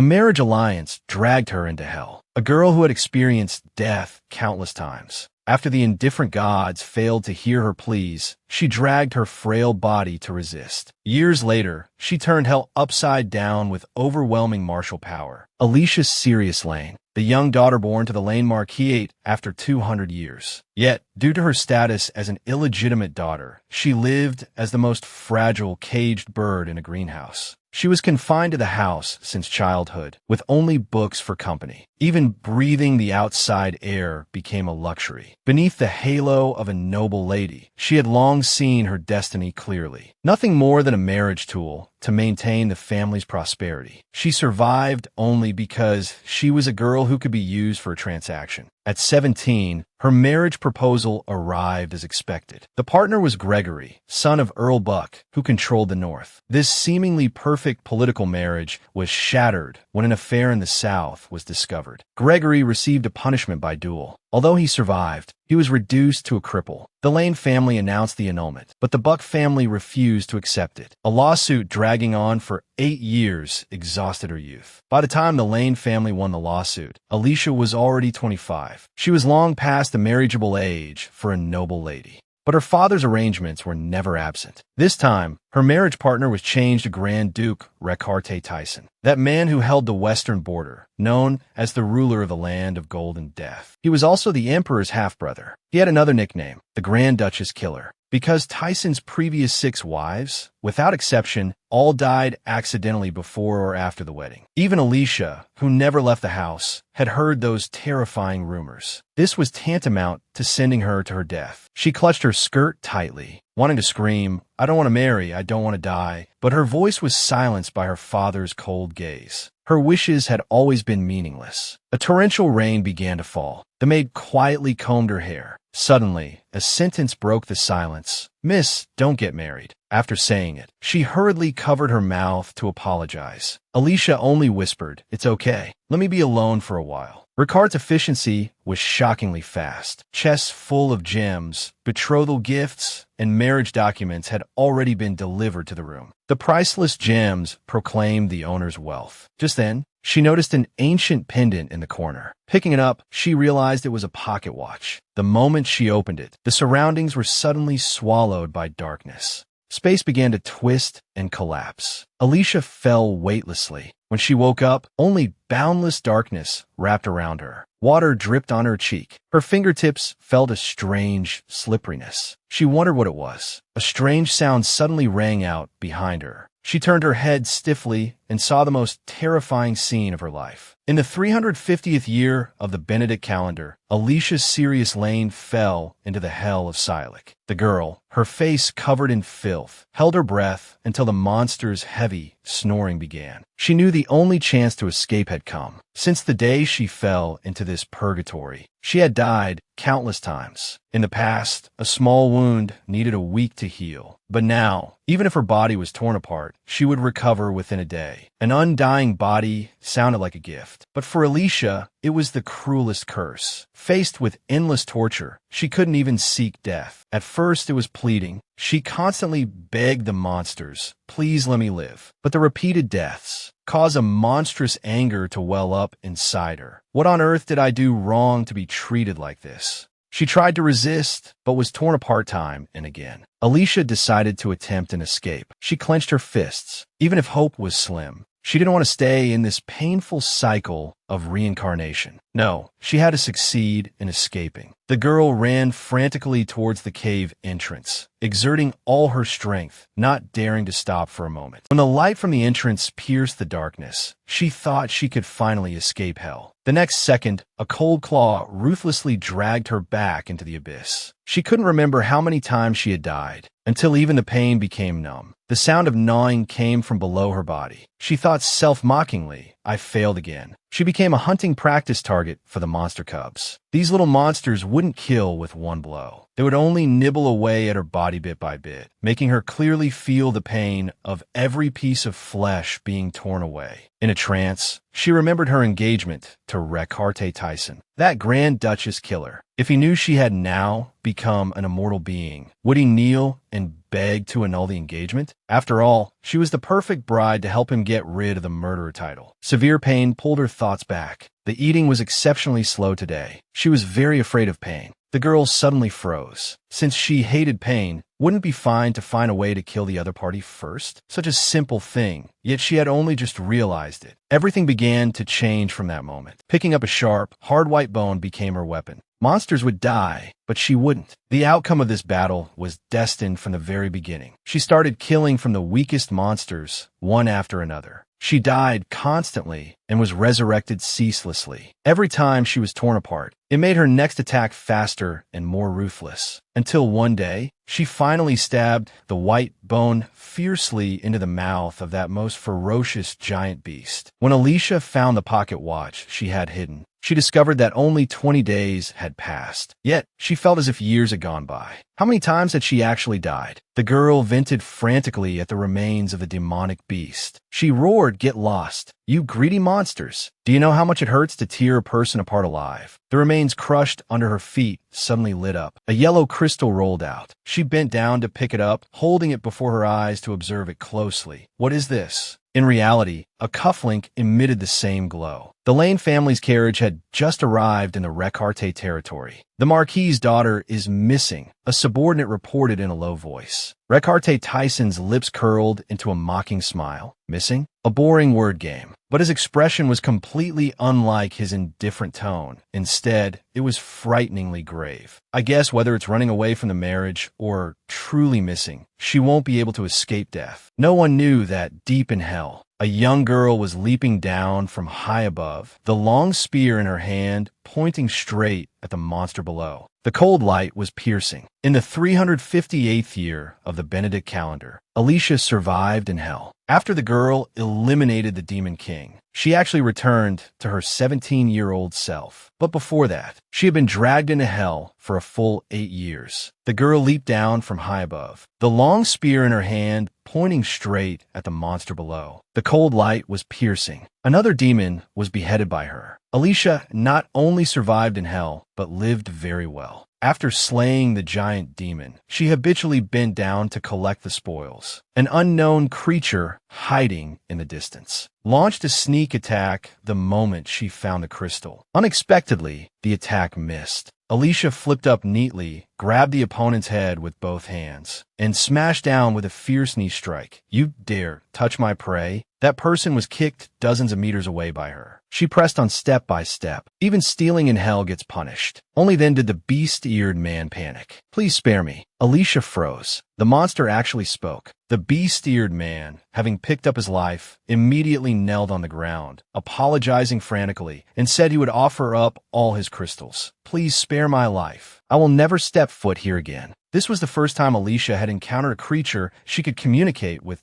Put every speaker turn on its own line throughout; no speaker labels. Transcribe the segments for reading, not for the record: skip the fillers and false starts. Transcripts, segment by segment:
A marriage alliance dragged her into hell. A girl who had experienced death countless times. After the indifferent gods failed to hear her pleas, she dragged her frail body to resist. Years later, she turned hell upside down with overwhelming martial power. Alicia Sirius Lane, the young daughter born to the Lane Marquis after 200 years. Yet, due to her status as an illegitimate daughter, she lived as the most fragile caged bird in a greenhouse. She was confined to the house since childhood, with only books for company. Even breathing the outside air became a luxury. Beneath the halo of a noble lady, she had long seen her destiny clearly. Nothing more than a marriage tool to maintain the family's prosperity. She survived only because she was a girl who could be used for a transaction. At 17, her marriage proposal arrived as expected. The partner was Gregory, son of Earl Buck, who controlled the North. This seemingly perfect political marriage was shattered when an affair in the South was discovered. Gregory received a punishment by duel. Although he survived, he was reduced to a cripple. The Lane family announced the annulment, but the Buck family refused to accept it. A lawsuit dragging on for 8 years exhausted her youth. By the time the Lane family won the lawsuit, Alicia was already 25. She was long past the marriageable age for a noble lady. But her father's arrangements were never absent. This time, her marriage partner was changed to Grand Duke Recarte Tyson, that man who held the western border, known as the ruler of the land of golden death. He was also the emperor's half-brother. He had another nickname, the Grand Duchess Killer, because Tyson's previous 6 wives, without exception, all died accidentally before or after the wedding. Even Alicia, who never left the house, had heard those terrifying rumors. This was tantamount to sending her to her death. She clutched her skirt tightly, wanting to scream, "I don't want to marry, I don't want to die," but her voice was silenced by her father's cold gaze. Her wishes had always been meaningless. A torrential rain began to fall. The maid quietly combed her hair. Suddenly, a sentence broke the silence. "Miss, don't get married." After saying it, she hurriedly covered her mouth to apologize. Alicia only whispered, "It's okay. Let me be alone for a while." Ricard's efficiency was shockingly fast. Chests full of gems, betrothal gifts, and marriage documents had already been delivered to the room. The priceless gems proclaimed the owner's wealth. Just then, she noticed an ancient pendant in the corner. Picking it up, she realized it was a pocket watch. The moment she opened it, the surroundings were suddenly swallowed by darkness. Space began to twist and collapse. Alicia fell weightlessly. When she woke up, only boundless darkness wrapped around her. Water dripped on her cheek. Her fingertips felt a strange slipperiness. She wondered what it was. A strange sound suddenly rang out behind her. She turned her head stiffly and saw the most terrifying scene of her life. In the 350th year of the Benedict calendar, Alicia Sirius Lane fell into the hell of Silac. The girl, her face covered in filth, held her breath until the monster's heavy snoring began. She knew the only chance to escape had come. Since the day she fell into this purgatory, she had died countless times. In the past, a small wound needed a week to heal. But now, even if her body was torn apart, she would recover within a day. An undying body sounded like a gift. But for Alicia, it was the cruelest curse. Faced with endless torture, she couldn't even seek death. At first, it was pleading. She constantly begged the monsters, "Please let me live." But the repeated deaths caused a monstrous anger to well up inside her. What on earth did I do wrong to be treated like this? She tried to resist, but was torn apart time and again. Alicia decided to attempt an escape. She clenched her fists. Even if hope was slim, she didn't want to stay in this painful cycle of reincarnation. No, she had to succeed in escaping. The girl ran frantically towards the cave entrance, exerting all her strength, not daring to stop for a moment. When the light from the entrance pierced the darkness, she thought she could finally escape hell. The next second, a cold claw ruthlessly dragged her back into the abyss. She couldn't remember how many times she had died, until even the pain became numb. The sound of gnawing came from below her body. She thought self-mockingly, "I failed again." She became a hunting practice target for the monster cubs. These little monsters wouldn't kill with one blow. They would only nibble away at her body bit by bit, making her clearly feel the pain of every piece of flesh being torn away. In a trance, she remembered her engagement to Recarte Tyson, that Grand Duchess killer. If he knew she had now become an immortal being, would he kneel and beg to annul the engagement? After all, she was the perfect bride to help him get rid of the murderer title. Severe pain pulled her thoughts back. The eating was exceptionally slow today. She was very afraid of pain. The girl suddenly froze. Since she hated pain, wouldn't it be fine to find a way to kill the other party first? Such a simple thing, yet she had only just realized it. Everything began to change from that moment. Picking up a sharp, hard white bone became her weapon. Monsters would die, but she wouldn't. The outcome of this battle was destined from the very beginning. She started killing from the weakest monsters, one after another. She died constantly and was resurrected ceaselessly. Every time she was torn apart, it made her next attack faster and more ruthless. Until one day, she finally stabbed the white bone fiercely into the mouth of that most ferocious giant beast. When Alicia found the pocket watch she had hidden, she discovered that only 20 days had passed. Yet, she felt as if years had gone by. How many times had she actually died? The girl vented frantically at the remains of the demonic beast. She roared, "Get lost, you greedy monsters! Do you know how much it hurts to tear a person apart alive?" The remains crushed under her feet suddenly lit up. A yellow crystal rolled out. She bent down to pick it up, holding it before her eyes to observe it closely. What is this? In reality, a cufflink emitted the same glow. The Lane family's carriage had just arrived in the Recarte territory. The Marquis's daughter is missing, a subordinate reported in a low voice. Recarte Tyson's lips curled into a mocking smile. Missing? A boring word game. But his expression was completely unlike his indifferent tone. Instead, it was frighteningly grave. I guess whether it's running away from the marriage or truly missing, she won't be able to escape death. No one knew that deep in hell, a young girl was leaping down from high above, the long spear in her hand pointing straight at the monster below. The cold light was piercing. In the 358th year of the Benedict calendar, Alicia survived in hell. After the girl eliminated the Demon King, she actually returned to her 17-year-old self. But before that, she had been dragged into hell for a full 8 years. The girl leaped down from high above, the long spear in her hand pointing straight at the monster below. The cold light was piercing. Another demon was beheaded by her. Alicia not only survived in hell, but lived very well. After slaying the giant demon, she habitually bent down to collect the spoils. An unknown creature hiding in the distance launched a sneak attack the moment she found the crystal. Unexpectedly, the attack missed. Alicia flipped up neatly, grabbed the opponent's head with both hands, and smashed down with a fierce knee strike. "You dare touch my prey?" That person was kicked dozens of meters away by her. She pressed on step by step. Even stealing in hell gets punished. Only then did the beast-eared man panic. "Please spare me." Alicia froze. The monster actually spoke. The beast-eared man, having picked up his life, immediately knelt on the ground, apologizing frantically, and said he would offer up all his crystals. "Please spare my life. I will never step foot here again." This was the first time Alicia had encountered a creature she could communicate with.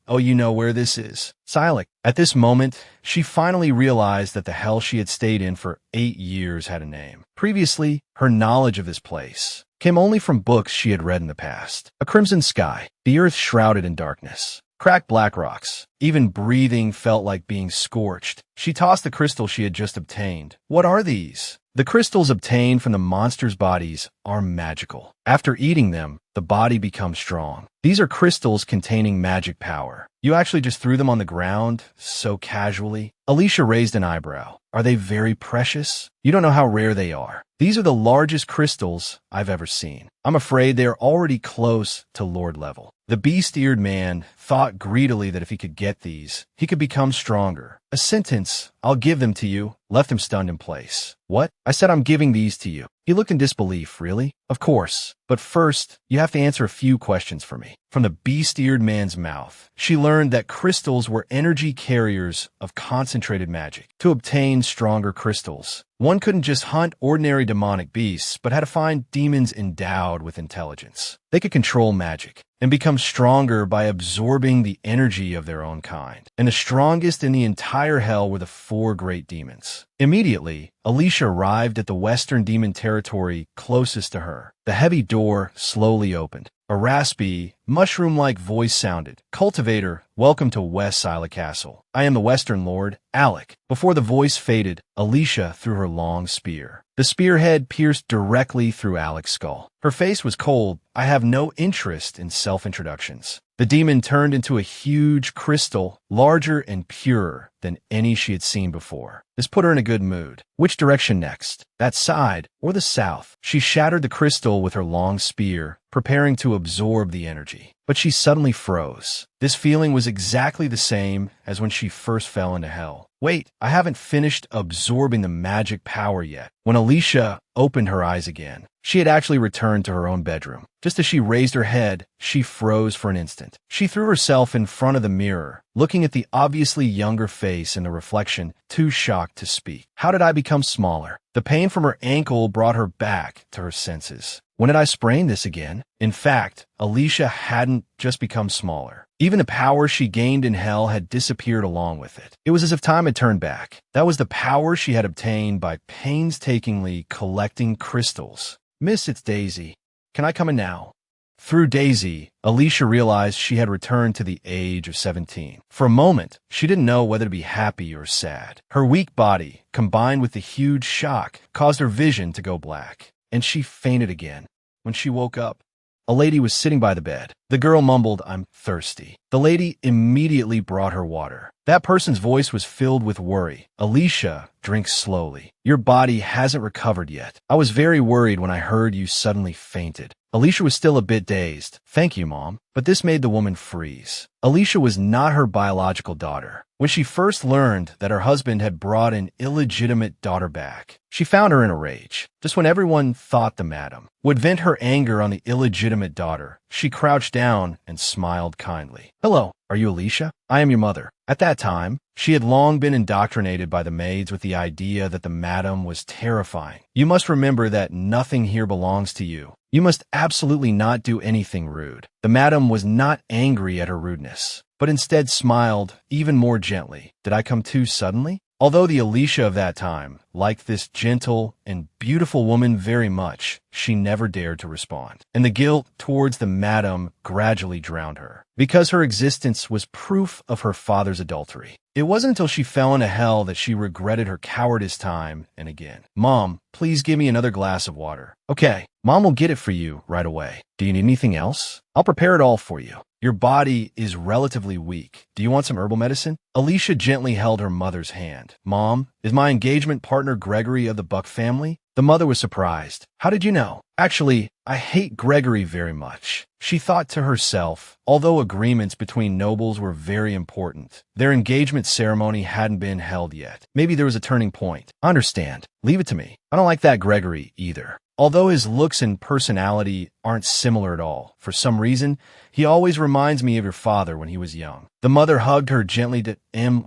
Oh, you know where this is. Silex. At this moment, she finally realized that the hell she had stayed in for 8 years had a name. Previously, her knowledge of this place came only from books she had read in the past. A crimson sky, the earth shrouded in darkness, cracked black rocks. Even breathing felt like being scorched. She tossed the crystal she had just obtained. What are these? The crystals obtained from the monsters' bodies are magical. After eating them, the body becomes strong. These are crystals containing magic power. You actually just threw them on the ground so casually? Alicia raised an eyebrow. Are they very precious? You don't know how rare they are. These are the largest crystals I've ever seen. I'm afraid they are already close to Lord level. The beast-eared man thought greedily that if he could get these, he could become stronger. A sentence, "I'll give them to you," left him stunned in place. "What?" I said, "I'm giving these to you." He looked in disbelief. "Really?" "Of course. But first, you have to answer a few questions for me." From the beast-eared man's mouth, she learned that crystals were energy carriers of concentrated magic. To obtain stronger crystals, one couldn't just hunt ordinary demonic beasts, but had to find demons endowed with intelligence. They could control magic. and become stronger by absorbing the energy of their own kind. And the strongest in the entire hell were the 4 great demons. Immediately, Alicia arrived at the western demon territory closest to her. The heavy door slowly opened. A raspy, mushroom-like voice sounded. "Cultivator, welcome to West Sila Castle. I am the Western Lord, Alec." Before the voice faded, Alicia threw her long spear. The spearhead pierced directly through Alec's skull. Her face was cold. "I have no interest in self-introductions." The demon turned into a huge crystal, larger and purer than any she had seen before. This put her in a good mood. Which direction next? That side or the south? She shattered the crystal with her long spear, preparing to absorb the energy. But she suddenly froze. This feeling was exactly the same as when she first fell into hell. Wait, I haven't finished absorbing the magic power yet. When Alicia opened her eyes again, she had actually returned to her own bedroom. Just as she raised her head, she froze for an instant. She threw herself in front of the mirror, looking at the obviously younger face in the reflection, too shocked to speak. How did I become smaller? The pain from her ankle brought her back to her senses. When did I sprain this again? In fact, Alicia hadn't just become smaller. Even the power she gained in hell had disappeared along with it. It was as if time had turned back. That was the power she had obtained by painstakingly collecting crystals. "Miss, it's Daisy. Can I come in now?" Through Daisy, Alicia realized she had returned to the age of 17. For a moment, she didn't know whether to be happy or sad. Her weak body, combined with the huge shock, caused her vision to go black, and she fainted again. When she woke up, a lady was sitting by the bed. The girl mumbled, "I'm thirsty." The lady immediately brought her water. That person's voice was filled with worry. "Alicia, drink slowly. Your body hasn't recovered yet. I was very worried when I heard you suddenly fainted." Alicia was still a bit dazed. "Thank you, Mom." But this made the woman freeze. Alicia was not her biological daughter. When she first learned that her husband had brought an illegitimate daughter back, she found her in a rage. Just when everyone thought the madam would vent her anger on the illegitimate daughter, she crouched down and smiled kindly. "Hello, are you Alicia? I am your mother." At that time, she had long been indoctrinated by the maids with the idea that the madam was terrifying. "You must remember that nothing here belongs to you. You must absolutely not do anything rude." The madam was not angry at her rudeness, but instead smiled even more gently. "Did I come too suddenly?" Although the Alicia of that time liked this gentle and beautiful woman very much, she never dared to respond. And the guilt towards the madam gradually drowned her, because her existence was proof of her father's adultery. It wasn't until she fell into hell that she regretted her cowardice time and again. "Mom, please give me another glass of water." "Okay, Mom will get it for you right away. Do you need anything else? I'll prepare it all for you. Your body is relatively weak. Do you want some herbal medicine?" Alicia gently held her mother's hand. "Mom, is my engagement partner Gregory of the Buck family?" The mother was surprised. "How did you know?" "Actually, I hate Gregory very much." She thought to herself, although agreements between nobles were very important, their engagement ceremony hadn't been held yet. Maybe there was a turning point. "I understand. Leave it to me. I don't like that Gregory either. Although his looks and personality aren't similar at all, for some reason, he always reminds me of your father when he was young." The mother hugged her gently to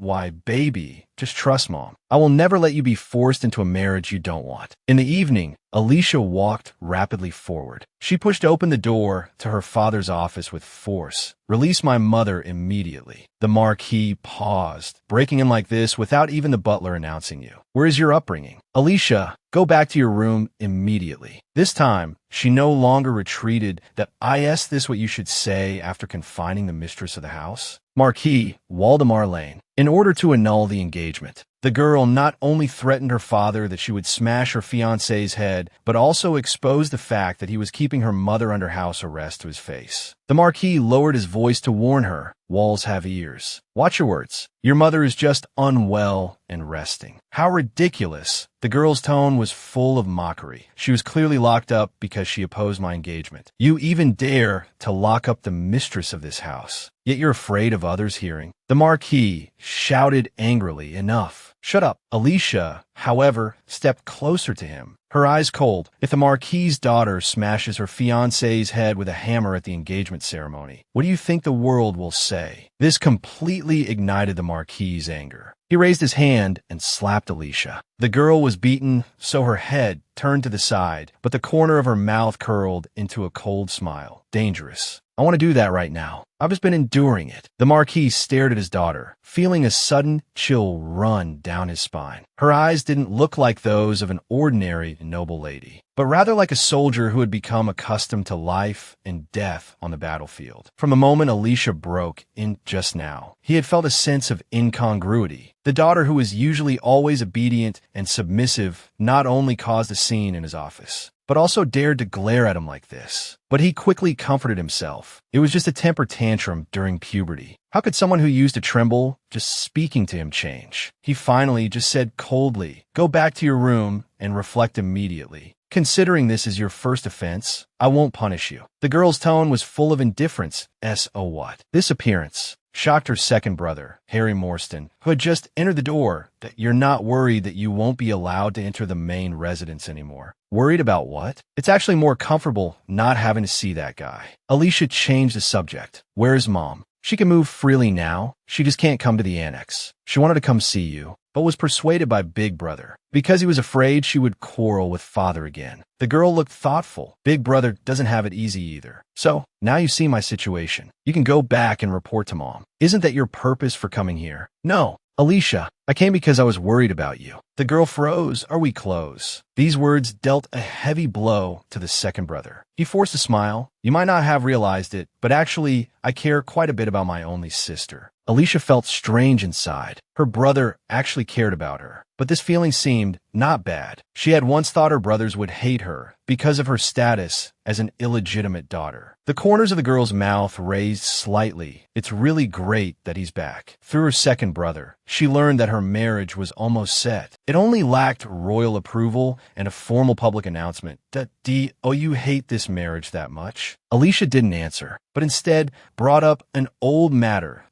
"My baby, just trust Mom. I will never let you be forced into a marriage you don't want." In the evening, Alicia walked rapidly forward. She pushed open the door to her father's office with force. "Release my mother immediately." The Marquis paused, breaking in like this without even the butler announcing you. "Where is your upbringing?" "Alicia, go back to your room immediately." This time, she no longer retreated. "That I asked this what you should say after confining the mistress of the house?" Marquis Waldemar Lane. In order to annul the engagement, the girl not only threatened her father that she would smash her fiancé's head, but also exposed the fact that he was keeping her mother under house arrest to his face. The Marquis lowered his voice to warn her, "Walls have ears. Watch your words. Your mother is just unwell and resting." How ridiculous. The girl's tone was full of mockery. "She was clearly locked up because she opposed my engagement. You even dare to lock up the mistress of this house, yet you're afraid of others hearing." The Marquis shouted angrily, "Enough. Shut up." Alicia, however, stepped closer to him, her eyes cold. "If the Marquis's daughter smashes her fiancé's head with a hammer at the engagement ceremony, what do you think the world will say?" This completely ignited the Marquis's anger. He raised his hand and slapped Alicia. The girl was beaten, so her head turned to the side, but the corner of her mouth curled into a cold smile. "Dangerous. I want to do that right now. I've just been enduring it. The Marquis stared at his daughter, feeling a sudden chill run down his spine. Her eyes didn't look like those of an ordinary noble lady, but rather like a soldier who had become accustomed to life and death on the battlefield. From the moment Alicia broke in just now, he had felt a sense of incongruity. The daughter who was usually always obedient and submissive not only caused a scene in his office, but also dared to glare at him like this. But he quickly comforted himself. It was just a temper tantrum during puberty. How could someone who used to tremble just speaking to him change? He finally just said coldly, "Go back to your room and reflect immediately. Considering this is your first offense, I won't punish you." The girl's tone was full of indifference. So what? This appearance shocked her second brother, Harry Morstan, who had just entered the door. That you're not worried that you won't be allowed to enter the main residence anymore. Worried about what? It's actually more comfortable not having to see that guy. Alicia changed the subject. Where's Mom? She can move freely now. She just can't come to the annex. She wanted to come see you, but was persuaded by Big Brother because he was afraid she would quarrel with Father again. The girl looked thoughtful. Big Brother doesn't have it easy either. So, now you see my situation. You can go back and report to Mom. Isn't that your purpose for coming here? No. Alicia, I came because I was worried about you. The girl froze. Are we close? These words dealt a heavy blow to the second brother. He forced a smile. You might not have realized it, but actually, I care quite a bit about my only sister. Alicia felt strange inside. Her brother actually cared about her, but this feeling seemed not bad. She had once thought her brothers would hate her because of her status as an illegitimate daughter. The corners of the girl's mouth raised slightly. It's really great that he's back. Through her second brother, she learned that her marriage was almost set. It only lacked royal approval and a formal public announcement. Oh, you hate this marriage that much? Alicia didn't answer, but instead brought up an old matter.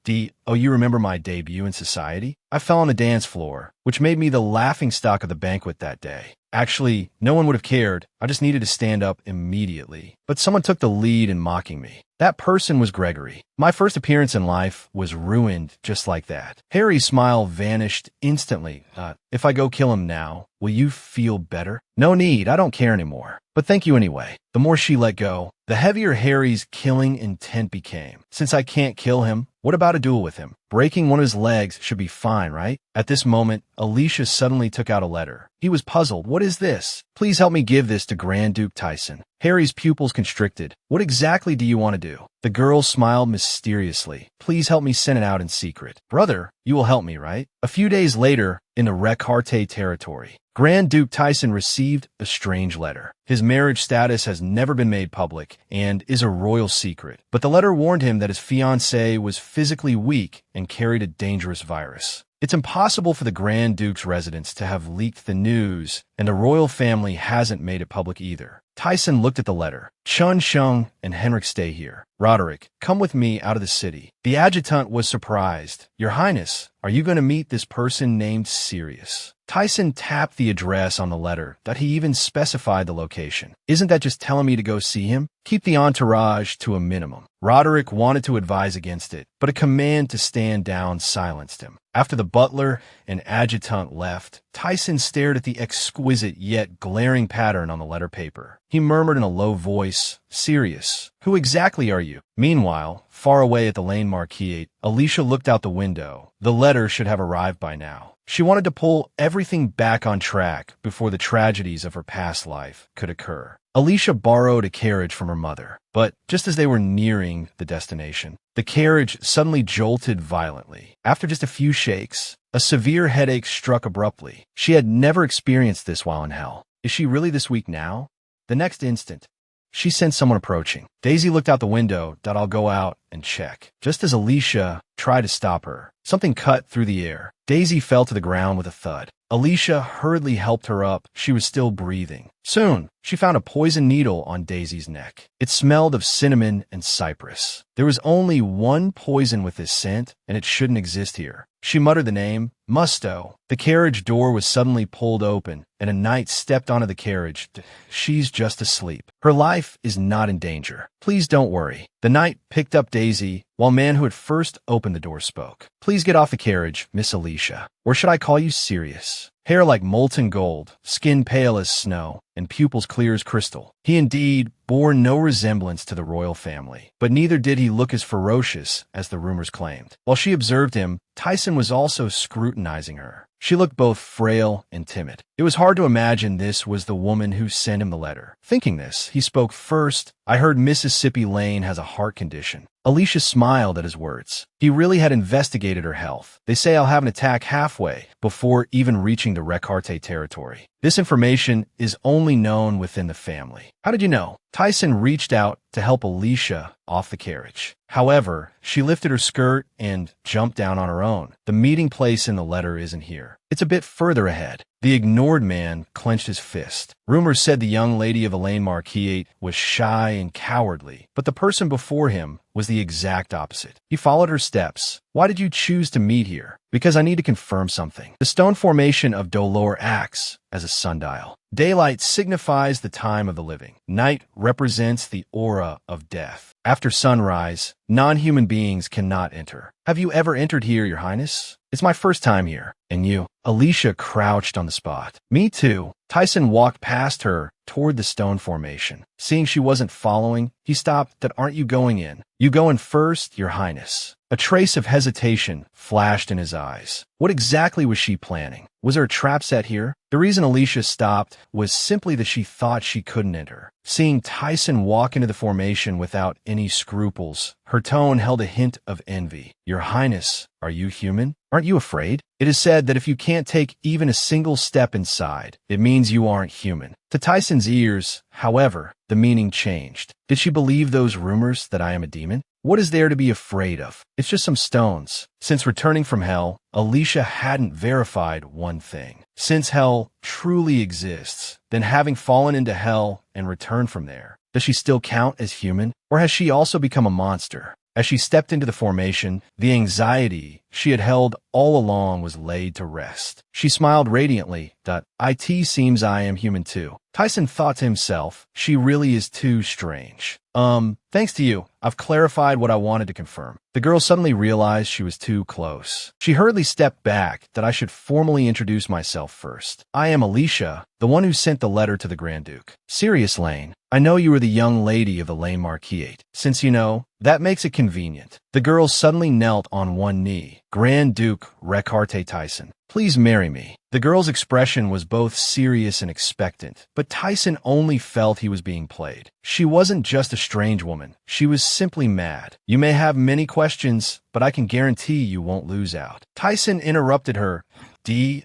Oh, you remember my debut in society? I fell on the dance floor, which made me the laughingstock of the banquet that day. Actually, no one would have cared. I just needed to stand up immediately. But someone took the lead in mocking me. That person was Gregory. My first appearance in life was ruined just like that. Harry's smile vanished instantly. If I go kill him now, will you feel better? No need, I don't care anymore. But thank you anyway. The more she let go, the heavier Harry's killing intent became. Since I can't kill him, what about a duel with him? Breaking one of his legs should be fine, right? At this moment, Alicia suddenly took out a letter. He was puzzled. What is this? Please help me give this to Grand Duke Tyson. Harry's pupils constricted. What exactly do you want to do? The girl smiled mysteriously. Please help me send it out in secret. Brother, you will help me, right? A few days later, in the Recarte territory, Grand Duke Tyson received a strange letter. His marriage status has never been made public and is a royal secret. But the letter warned him that his fiancée was physically weak and carried a dangerous virus. It's impossible for the Grand Duke's residence to have leaked the news, and the royal family hasn't made it public either. Tyson looked at the letter. Chun Sheng and Henrik stay here. Roderick, come with me out of the city. The adjutant was surprised. Your Highness, are you going to meet this person named Sirius? Tyson tapped the address on the letter that he even specified the location. Isn't that just telling me to go see him? Keep the entourage to a minimum. Roderick wanted to advise against it, but a command to stand down silenced him. After the butler and adjutant left, Tyson stared at the exquisite yet glaring pattern on the letter paper. He murmured in a low voice, Sirius, who exactly are you? Meanwhile, far away at the Lane Marquis, Alicia looked out the window. The letter should have arrived by now. She wanted to pull everything back on track before the tragedies of her past life could occur. Alicia borrowed a carriage from her mother, but just as they were nearing the destination, the carriage suddenly jolted violently. After just a few shakes, a severe headache struck abruptly. She had never experienced this while in hell. Is she really this weak now? The next instant, she sensed someone approaching. Daisy looked out the window. I'll go out and check. Just as Alicia tried to stop her, something cut through the air. Daisy fell to the ground with a thud. Alicia hurriedly helped her up. She was still breathing. Soon, she found a poison needle on Daisy's neck. It smelled of cinnamon and cypress. There was only one poison with this scent, and it shouldn't exist here. She muttered the name, Musto. The carriage door was suddenly pulled open, and a knight stepped onto the carriage. She's just asleep. Her life is not in danger. Please don't worry. The knight picked up Daisy, while man who had first opened the door spoke. Please get off the carriage, Miss Alicia. Or should I call you Sirius? Hair like molten gold, skin pale as snow, and pupils clear as crystal. He indeed bore no resemblance to the royal family, but neither did he look as ferocious as the rumors claimed. While she observed him, Tyson was also scrutinizing her. She looked both frail and timid. It was hard to imagine this was the woman who sent him the letter. Thinking this, he spoke first. I heard Mississippi Lane has a heart condition. Alicia smiled at his words. He really had investigated her health. They say I'll have an attack halfway before even reaching the Recarte territory. This information is only known within the family. How did you know? Tyson reached out to help Alicia off the carriage. However, she lifted her skirt and jumped down on her own. The meeting place in the letter isn't here. It's a bit further ahead. The ignored man clenched his fist. Rumors said the young lady of Elaine Marquette was shy and cowardly, but the person before him was the exact opposite. He followed her steps. Why did you choose to meet here? Because I need to confirm something. The stone formation of Dolor acts as a sundial. Daylight signifies the time of the living. Night represents the aura of death. After sunrise, non-human beings cannot enter. Have you ever entered here, Your Highness? It's my first time here. And you? Alicia crouched on the spot. Me too. Tyson walked past her toward the stone formation. Seeing she wasn't following, he stopped. That aren't you going in? You go in first, Your Highness. A trace of hesitation flashed in his eyes. What exactly was she planning? Was there a trap set here? The reason Alicia stopped was simply that she thought she couldn't enter. Seeing Tyson walk into the formation without any scruples, her tone held a hint of envy. Your Highness, are you human? Aren't you afraid? It is said that if you can't take even a single step inside, it means you aren't human. To Tyson's ears, however, the meaning changed. Did she believe those rumors that I am a demon? What is there to be afraid of? It's just some stones. Since returning from hell, Alicia hadn't verified one thing. Since hell truly exists, then having fallen into hell and returned from there, does she still count as human? Or has she also become a monster? As she stepped into the formation, the anxiety she had held all along was laid to rest. She smiled radiantly. It seems I am human too. Tyson thought to himself, she really is too strange. Thanks to you, I've clarified what I wanted to confirm. The girl suddenly realized she was too close. She hurriedly stepped back. That I should formally introduce myself first. I am Alicia, the one who sent the letter to the Grand Duke. Sirius Lane, I know you are the young lady of the Elaine Marquette. Since you know, that makes it convenient. The girl suddenly knelt on one knee. Grand Duke Recarte Tyson, please marry me. The girl's expression was both serious and expectant, but Tyson only felt he was being played. She wasn't just a strange woman. She was simply mad. You may have many questions, but I can guarantee you won't lose out. Tyson interrupted her.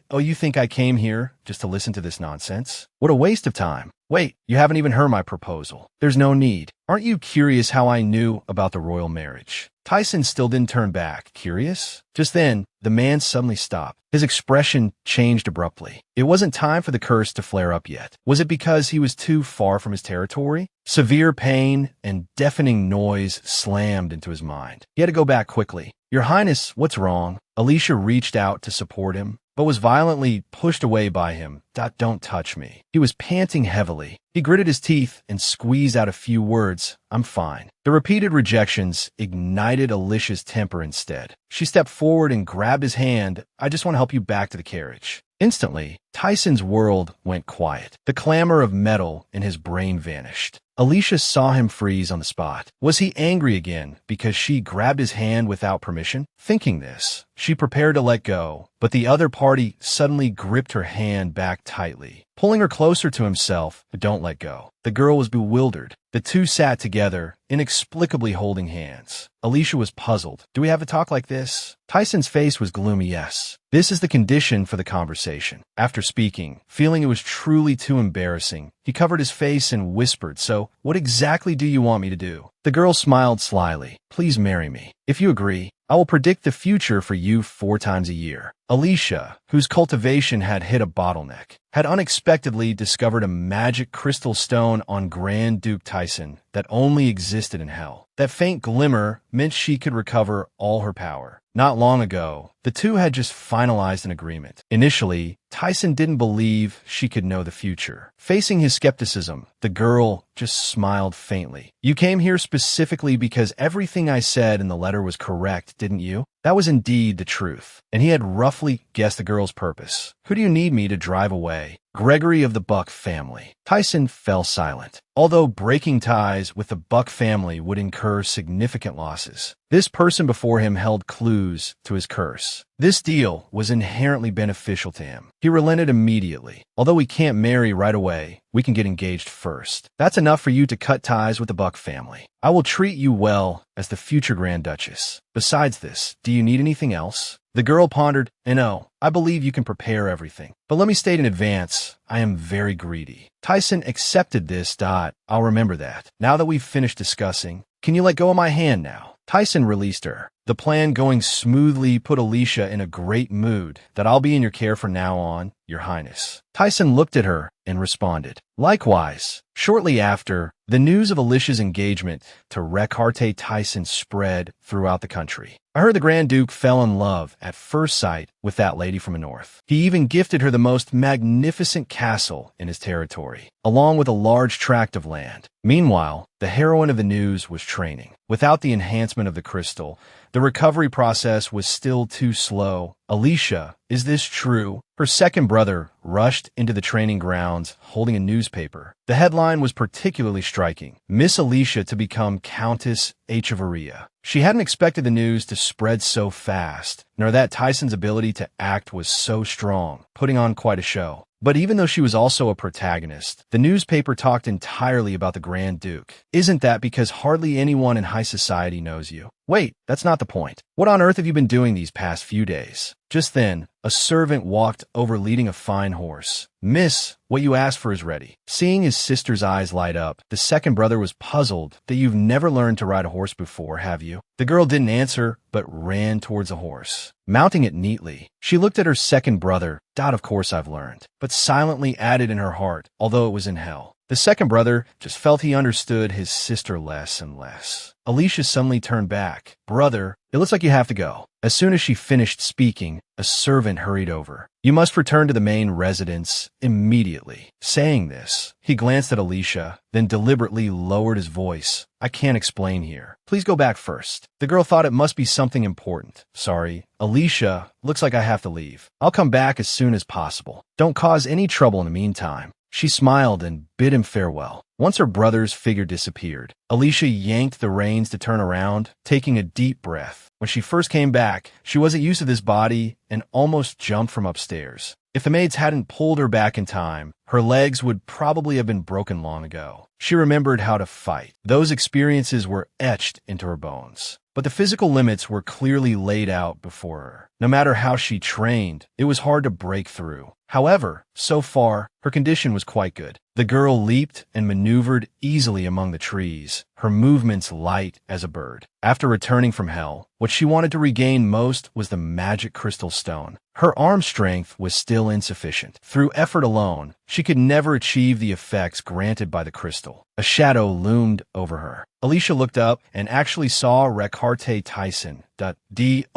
Oh, you think I came here just to listen to this nonsense? What a waste of time. Wait, you haven't even heard my proposal. There's no need. Aren't you curious how I knew about the royal marriage? Tyson still didn't turn back. Curious? Just then, the man suddenly stopped. His expression changed abruptly. It wasn't time for the curse to flare up yet. Was it because he was too far from his territory? Severe pain and deafening noise slammed into his mind. He had to go back quickly. Your Highness, what's wrong? Alicia reached out to support him, but was violently pushed away by him. Don't touch me. He was panting heavily. He gritted his teeth and squeezed out a few words. I'm fine. The repeated rejections ignited Alicia's temper instead. She stepped forward and grabbed his hand. I just want to help you back to the carriage. Instantly, Tyson's world went quiet. The clamor of metal in his brain vanished. Alicia saw him freeze on the spot. Was he angry again because she grabbed his hand without permission? Thinking this, she prepared to let go, but the other party suddenly gripped her hand back tightly, pulling her closer to himself. Don't let go. The girl was bewildered. The two sat together, inexplicably holding hands. Alicia was puzzled. Do we have a talk like this? Tyson's face was gloomy. Yes. This is the condition for the conversation. After speaking, feeling it was truly too embarrassing, he covered his face and whispered, So, what exactly do you want me to do? The girl smiled slyly. Please marry me. If you agree, I will predict the future for you 4 times a year. Alicia, whose cultivation had hit a bottleneck, had unexpectedly discovered a magic crystal stone on Grand Duke Tyson that only existed in hell. That faint glimmer meant she could recover all her power. Not long ago, the two had just finalized an agreement. Initially, Tyson didn't believe she could know the future. Facing his skepticism, the girl just smiled faintly. You came here specifically because everything I said in the letter was correct, didn't you? That was indeed the truth, and he had roughly guessed the girl's purpose. Who do you need me to drive away? Gregory of the Buck family. Tyson fell silent. Although breaking ties with the Buck family would incur significant losses, this person before him held clues to his curse. This deal was inherently beneficial to him. He relented immediately. Although we can't marry right away, we can get engaged first. That's enough for you to cut ties with the Buck family. I will treat you well as the future Grand Duchess. Besides this, do you need anything else? The girl pondered, no, I believe you can prepare everything. But let me state in advance, I am very greedy. Tyson accepted this. I'll remember that. Now that we've finished discussing, can you let go of my hand now? Tyson released her. The plan going smoothly put Alicia in a great mood. That I'll be in your care from now on, Your Highness. Tyson looked at her and responded. Likewise. Shortly after, the news of Alicia's engagement to Recarte Tyson spread throughout the country. I heard the Grand Duke fell in love at first sight with that lady from the north. He even gifted her the most magnificent castle in his territory, along with a large tract of land. Meanwhile, the heroine of the news was training. Without the enhancement of the crystal, the recovery process was still too slow. Alicia, is this true? Her second brother rushed into the training grounds holding a newspaper. The headline was particularly striking. Miss Alicia to become Countess Echevarria. She hadn't expected the news to spread so fast, nor that Tyson's ability to act was so strong, putting on quite a show. But even though she was also a protagonist, the newspaper talked entirely about the Grand Duke. Isn't that because hardly anyone in high society knows you? Wait, that's not the point. What on earth have you been doing these past few days? Just then, a servant walked over leading a fine horse. Miss, what you asked for is ready. Seeing his sister's eyes light up, the second brother was puzzled that you've never learned to ride a horse before, have you? The girl didn't answer, but ran towards a horse. Mounting it neatly, she looked at her second brother. Of course I've learned, but silently added in her heart, although it was in hell. The second brother just felt he understood his sister less and less. Alicia suddenly turned back. Brother, it looks like you have to go. As soon as she finished speaking, a servant hurried over. You must return to the main residence immediately. Saying this, he glanced at Alicia, then deliberately lowered his voice. I can't explain here. Please go back first. The girl thought it must be something important. Sorry, Alicia, looks like I have to leave. I'll come back as soon as possible. Don't cause any trouble in the meantime. She smiled and bid him farewell. Once her brother's figure disappeared, Alicia yanked the reins to turn around, taking a deep breath. When she first came back, she wasn't used to this body and almost jumped from upstairs. If the maids hadn't pulled her back in time, her legs would probably have been broken long ago. She remembered how to fight. Those experiences were etched into her bones. But the physical limits were clearly laid out before her. No matter how she trained, it was hard to break through. However, so far, her condition was quite good. The girl leaped and maneuvered easily among the trees, her movements light as a bird. After returning from hell, what she wanted to regain most was the magic crystal stone. Her arm strength was still insufficient. Through effort alone, she could never achieve the effects granted by the crystal. A shadow loomed over her. Alicia looked up and actually saw Recarte Tyson.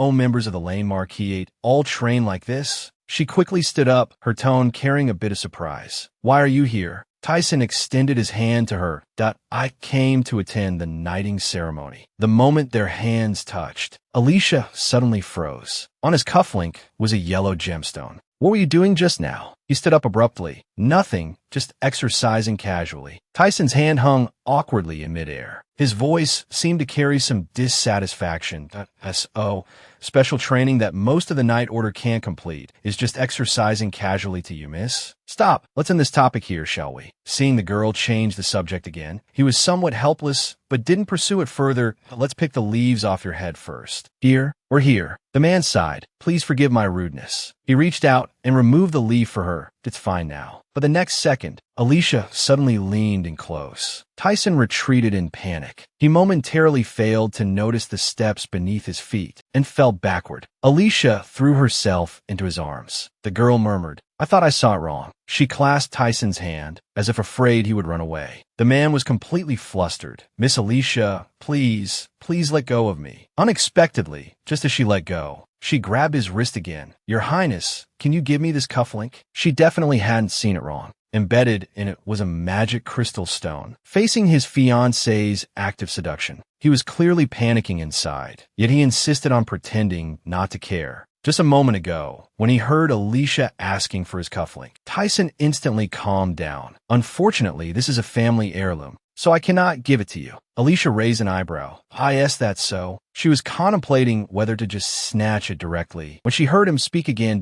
Members of the Lane Marquis all train like this? She quickly stood up, her tone carrying a bit of surprise. Why are you here? Tyson extended his hand to her. I came to attend the knighting ceremony. The moment their hands touched, Alicia suddenly froze. On his cufflink was a yellow gemstone. What were you doing just now? He stood up abruptly. Nothing, just exercising casually. Tyson's hand hung awkwardly in midair. His voice seemed to carry some dissatisfaction. Special training that most of the Night Order can't complete is just exercising casually to you, miss. Stop. Let's end this topic here, shall we? Seeing the girl change the subject again, he was somewhat helpless, but didn't pursue it further. Let's pick the leaves off your head first. Here or here? The man sighed. Please forgive my rudeness. He reached out and removed the leaf for her. It's fine now. But the next second, Alicia suddenly leaned in close. Tyson retreated in panic. He momentarily failed to notice the steps beneath his feet and fell backward. Alicia threw herself into his arms. The girl murmured, I thought I saw it wrong. She clasped Tyson's hand, as if afraid he would run away. The man was completely flustered. Miss Alicia, please let go of me. Unexpectedly, just as she let go, she grabbed his wrist again. Your Highness, can you give me this cufflink? She definitely hadn't seen it wrong. Embedded in it was a magic crystal stone, facing his fiancée's active seduction. He was clearly panicking inside, yet he insisted on pretending not to care. Just a moment ago, when he heard Alicia asking for his cufflink, Tyson instantly calmed down. Unfortunately, this is a family heirloom, so I cannot give it to you. Alicia raised an eyebrow. Yes, that's so. She was contemplating whether to just snatch it directly when she heard him speak again.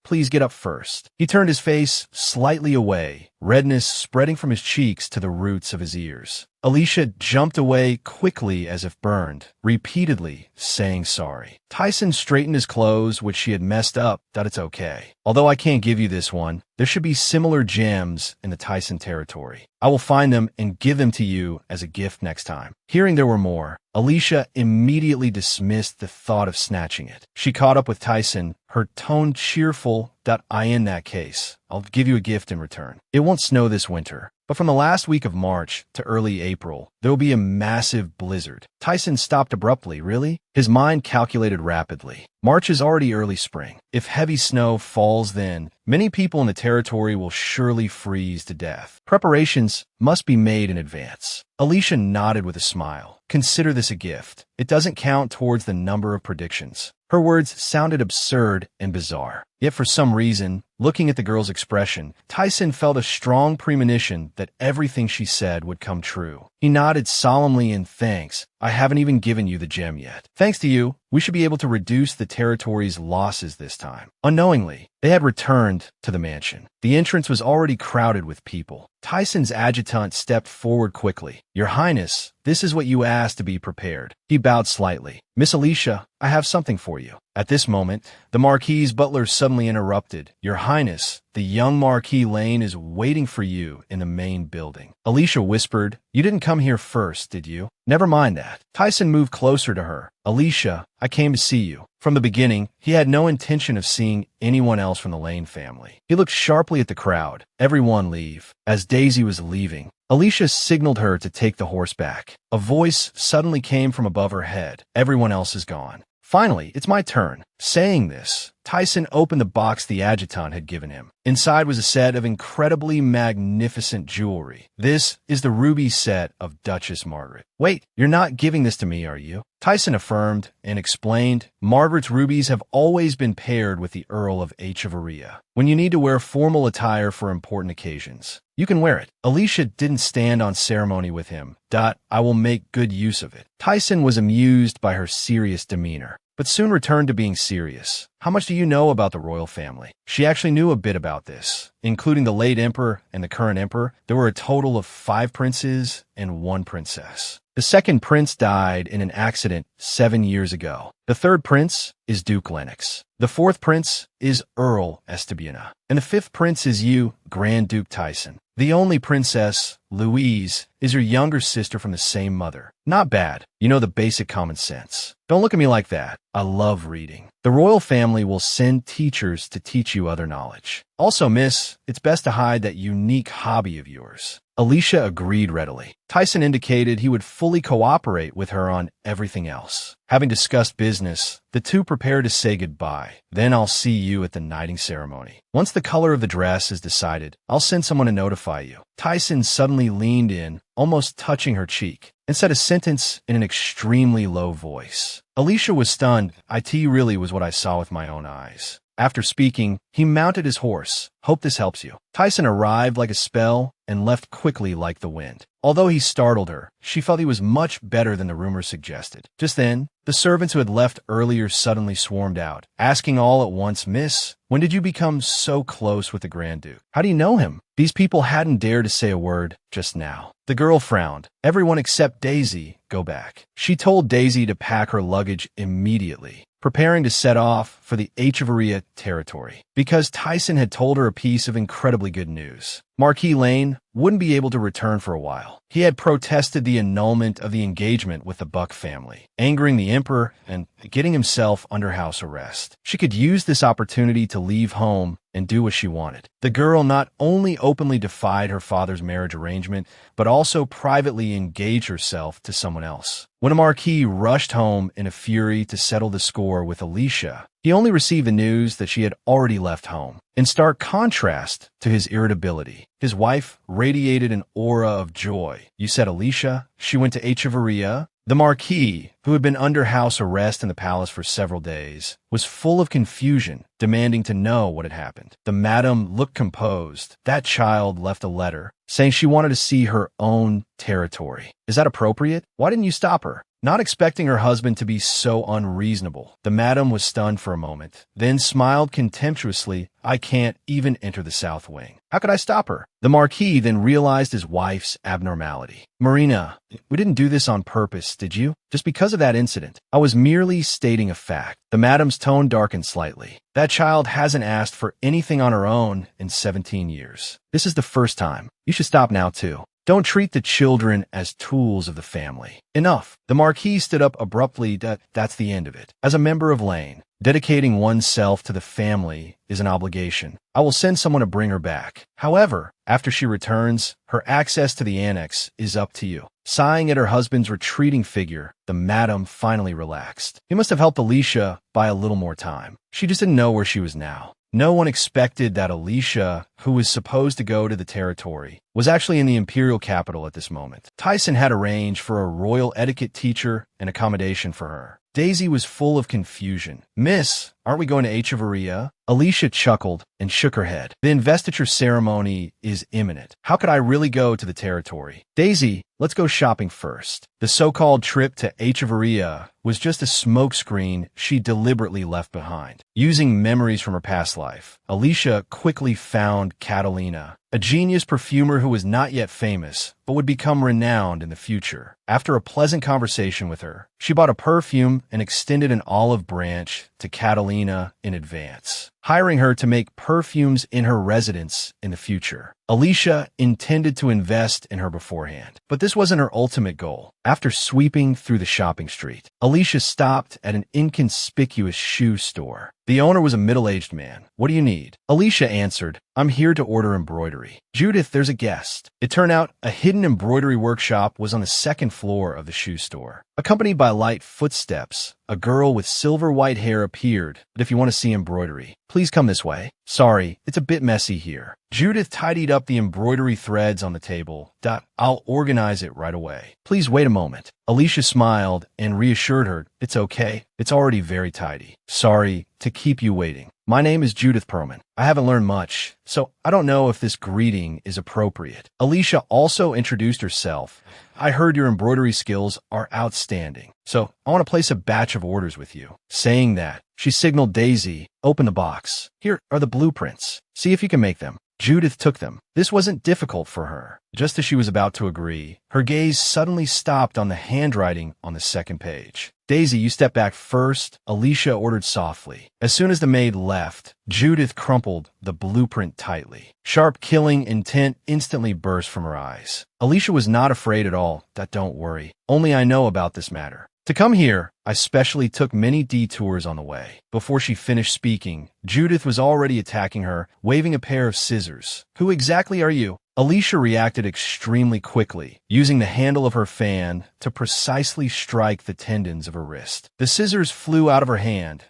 Please get up first. He turned his face slightly away, redness spreading from his cheeks to the roots of his ears. Alicia jumped away quickly as if burned, repeatedly saying sorry. Tyson straightened his clothes, which she had messed up. It's okay. Although I can't give you this one, there should be similar gems in the Tyson territory. I will find them and give them to you as a gift next time. Hearing there were more, Alicia immediately dismissed the thought of snatching it. She caught up with Tyson, her tone cheerful. In that case, I'll give you a gift in return. It won't snow this winter, but from the last week of March to early April, there will be a massive blizzard. Tyson stopped abruptly. Really? His mind calculated rapidly. March is already early spring. If heavy snow falls then, many people in the territory will surely freeze to death. Preparations must be made in advance. Alicia nodded with a smile. Consider this a gift. It doesn't count towards the number of predictions. Her words sounded absurd and bizarre. Yet for some reason, looking at the girl's expression, Tyson felt a strong premonition that everything she said would come true. He nodded solemnly in thanks. I haven't even given you the gem yet. Thanks to you, we should be able to reduce the territory's losses this time. Unknowingly, they had returned to the mansion. The entrance was already crowded with people. Tyson's adjutant stepped forward quickly. Your Highness, this is what you asked to be prepared. He bowed slightly. Miss Alicia, I have something for you. At this moment, the Marquis's butler suddenly interrupted. Your Highness, the young Marquis Lane is waiting for you in the main building. Alicia whispered, You didn't come here first, did you? Never mind that. Tyson moved closer to her. Alicia, I came to see you. From the beginning, he had no intention of seeing anyone else from the Lane family. He looked sharply at the crowd. Everyone leave. As Daisy was leaving, Alicia signaled her to take the horse back. A voice suddenly came from above her head. Everyone else is gone. Finally, it's my turn. Saying this, Tyson opened the box the adjutant had given him. Inside was a set of incredibly magnificent jewelry. This is the ruby set of Duchess Margaret. Wait, you're not giving this to me, are you? Tyson affirmed and explained, Margaret's rubies have always been paired with the Earl of Echevarria. When you need to wear formal attire for important occasions, you can wear it. Alicia didn't stand on ceremony with him. I will make good use of it. Tyson was amused by her serious demeanor, but soon returned to being serious. How much do you know about the royal family? She actually knew a bit about this. Including the late emperor and the current emperor, there were a total of 5 princes and 1 princess. The second prince died in an accident 7 years ago. The third prince is Duke Lennox. The fourth prince is Earl Estebiana. And the fifth prince is you, Grand Duke Tyson. The only princess, Louise, is your younger sister from the same mother. Not bad. You know the basic common sense. Don't look at me like that. I love reading. The royal family will send teachers to teach you other knowledge. Also, miss, it's best to hide that unique hobby of yours. Alicia agreed readily. Tyson indicated he would fully cooperate with her on everything else. Having discussed business, the two prepared to say goodbye. Then I'll see you at the knighting ceremony. Once the color of the dress is decided, I'll send someone to notify you. Tyson suddenly leaned in, almost touching her cheek, and said a sentence in an extremely low voice. Alicia was stunned. It really was what I saw with my own eyes. After speaking, he mounted his horse. Hope this helps you. Tyson arrived like a spell and left quickly like the wind. Although he startled her, she felt he was much better than the rumors suggested. Just then, the servants who had left earlier suddenly swarmed out, asking all at once, Miss, when did you become so close with the Grand Duke? How do you know him? These people hadn't dared to say a word just now. The girl frowned. Everyone except Daisy, go back. She told Daisy to pack her luggage immediately. Preparing to set off, for the Echeverria territory because Tyson had told her a piece of incredibly good news. Marquis Lane wouldn't be able to return for a while. He had protested the annulment of the engagement with the Buck family, angering the emperor and getting himself under house arrest. She could use this opportunity to leave home and do what she wanted. The girl not only openly defied her father's marriage arrangement, but also privately engaged herself to someone else. When a marquis rushed home in a fury to settle the score with Alicia, he only received the news that she had already left home. In stark contrast to his irritability, his wife radiated an aura of joy. You said Alicia? She went to Echeverria? The Marquis, who had been under house arrest in the palace for several days, was full of confusion, demanding to know what had happened. The madam looked composed. That child left a letter, saying she wanted to see her own territory. Is that appropriate? Why didn't you stop her? Not expecting her husband to be so unreasonable, the madam was stunned for a moment, then smiled contemptuously. I can't even enter the south wing. How could I stop her? The Marquis then realized his wife's abnormality. Marina, we didn't do this on purpose, did you? Just because of that incident. I was merely stating a fact. The madam's tone darkened slightly. That child hasn't asked for anything on her own in 17 years. This is the first time. You should stop now, too. Don't treat the children as tools of the family. Enough. The Marquis stood up abruptly. That's the end of it. As a member of Lane, dedicating oneself to the family is an obligation. I will send someone to bring her back. However, after she returns, her access to the annex is up to you. Sighing at her husband's retreating figure, the madam finally relaxed. He must have helped Alicia by a little more time. She just didn't know where she was now. No one expected that Alicia, who was supposed to go to the territory, was actually in the imperial capital at this moment. Tyson had arranged for a royal etiquette teacher and accommodation for her. Daisy was full of confusion. Miss, aren't we going to Echeverria? Alicia chuckled and shook her head. The investiture ceremony is imminent. How could I really go to the territory? Daisy, let's go shopping first. The so-called trip to Echeverria was just a smokescreen she deliberately left behind. Using memories from her past life, Alicia quickly found Catalina, a genius perfumer who was not yet famous, but would become renowned in the future. After a pleasant conversation with her, she bought a perfume and extended an olive branch to Catalina in advance, hiring her to make perfumes in her residence in the future. Alicia intended to invest in her beforehand, but this wasn't her ultimate goal. After sweeping through the shopping street, Alicia stopped at an inconspicuous shoe store. The owner was a middle-aged man. What do you need? Alicia answered, I'm here to order embroidery. Judith, there's a guest. It turned out a hidden embroidery workshop was on the second floor of the shoe store. Accompanied by light footsteps, a girl with silver white hair appeared. But if you want to see embroidery, please come this way. Sorry, it's a bit messy here. Judith tidied up the embroidery threads on the table. I'll organize it right away. Please wait a moment. Alicia smiled and reassured her, it's okay. It's already very tidy. Sorry to keep you waiting. My name is Judith Perlman. I haven't learned much, so I don't know if this greeting is appropriate. Alicia also introduced herself. I heard your embroidery skills are outstanding, so I want to place a batch of orders with you. Saying that, she signaled Daisy, open the box. Here are the blueprints. See if you can make them. Judith took them. This wasn't difficult for her. Just as she was about to agree, her gaze suddenly stopped on the handwriting on the second page. Daisy, you step back first, Alicia ordered softly. As soon as the maid left, Judith crumpled the blueprint tightly. Sharp killing intent instantly burst from her eyes. Alicia was not afraid at all. Don't worry. Only I know about this matter. To come here, I specially took many detours on the way. Before she finished speaking, Judith was already attacking her, waving a pair of scissors. Who exactly are you? Alicia reacted extremely quickly, using the handle of her fan to precisely strike the tendons of her wrist. The scissors flew out of her hand.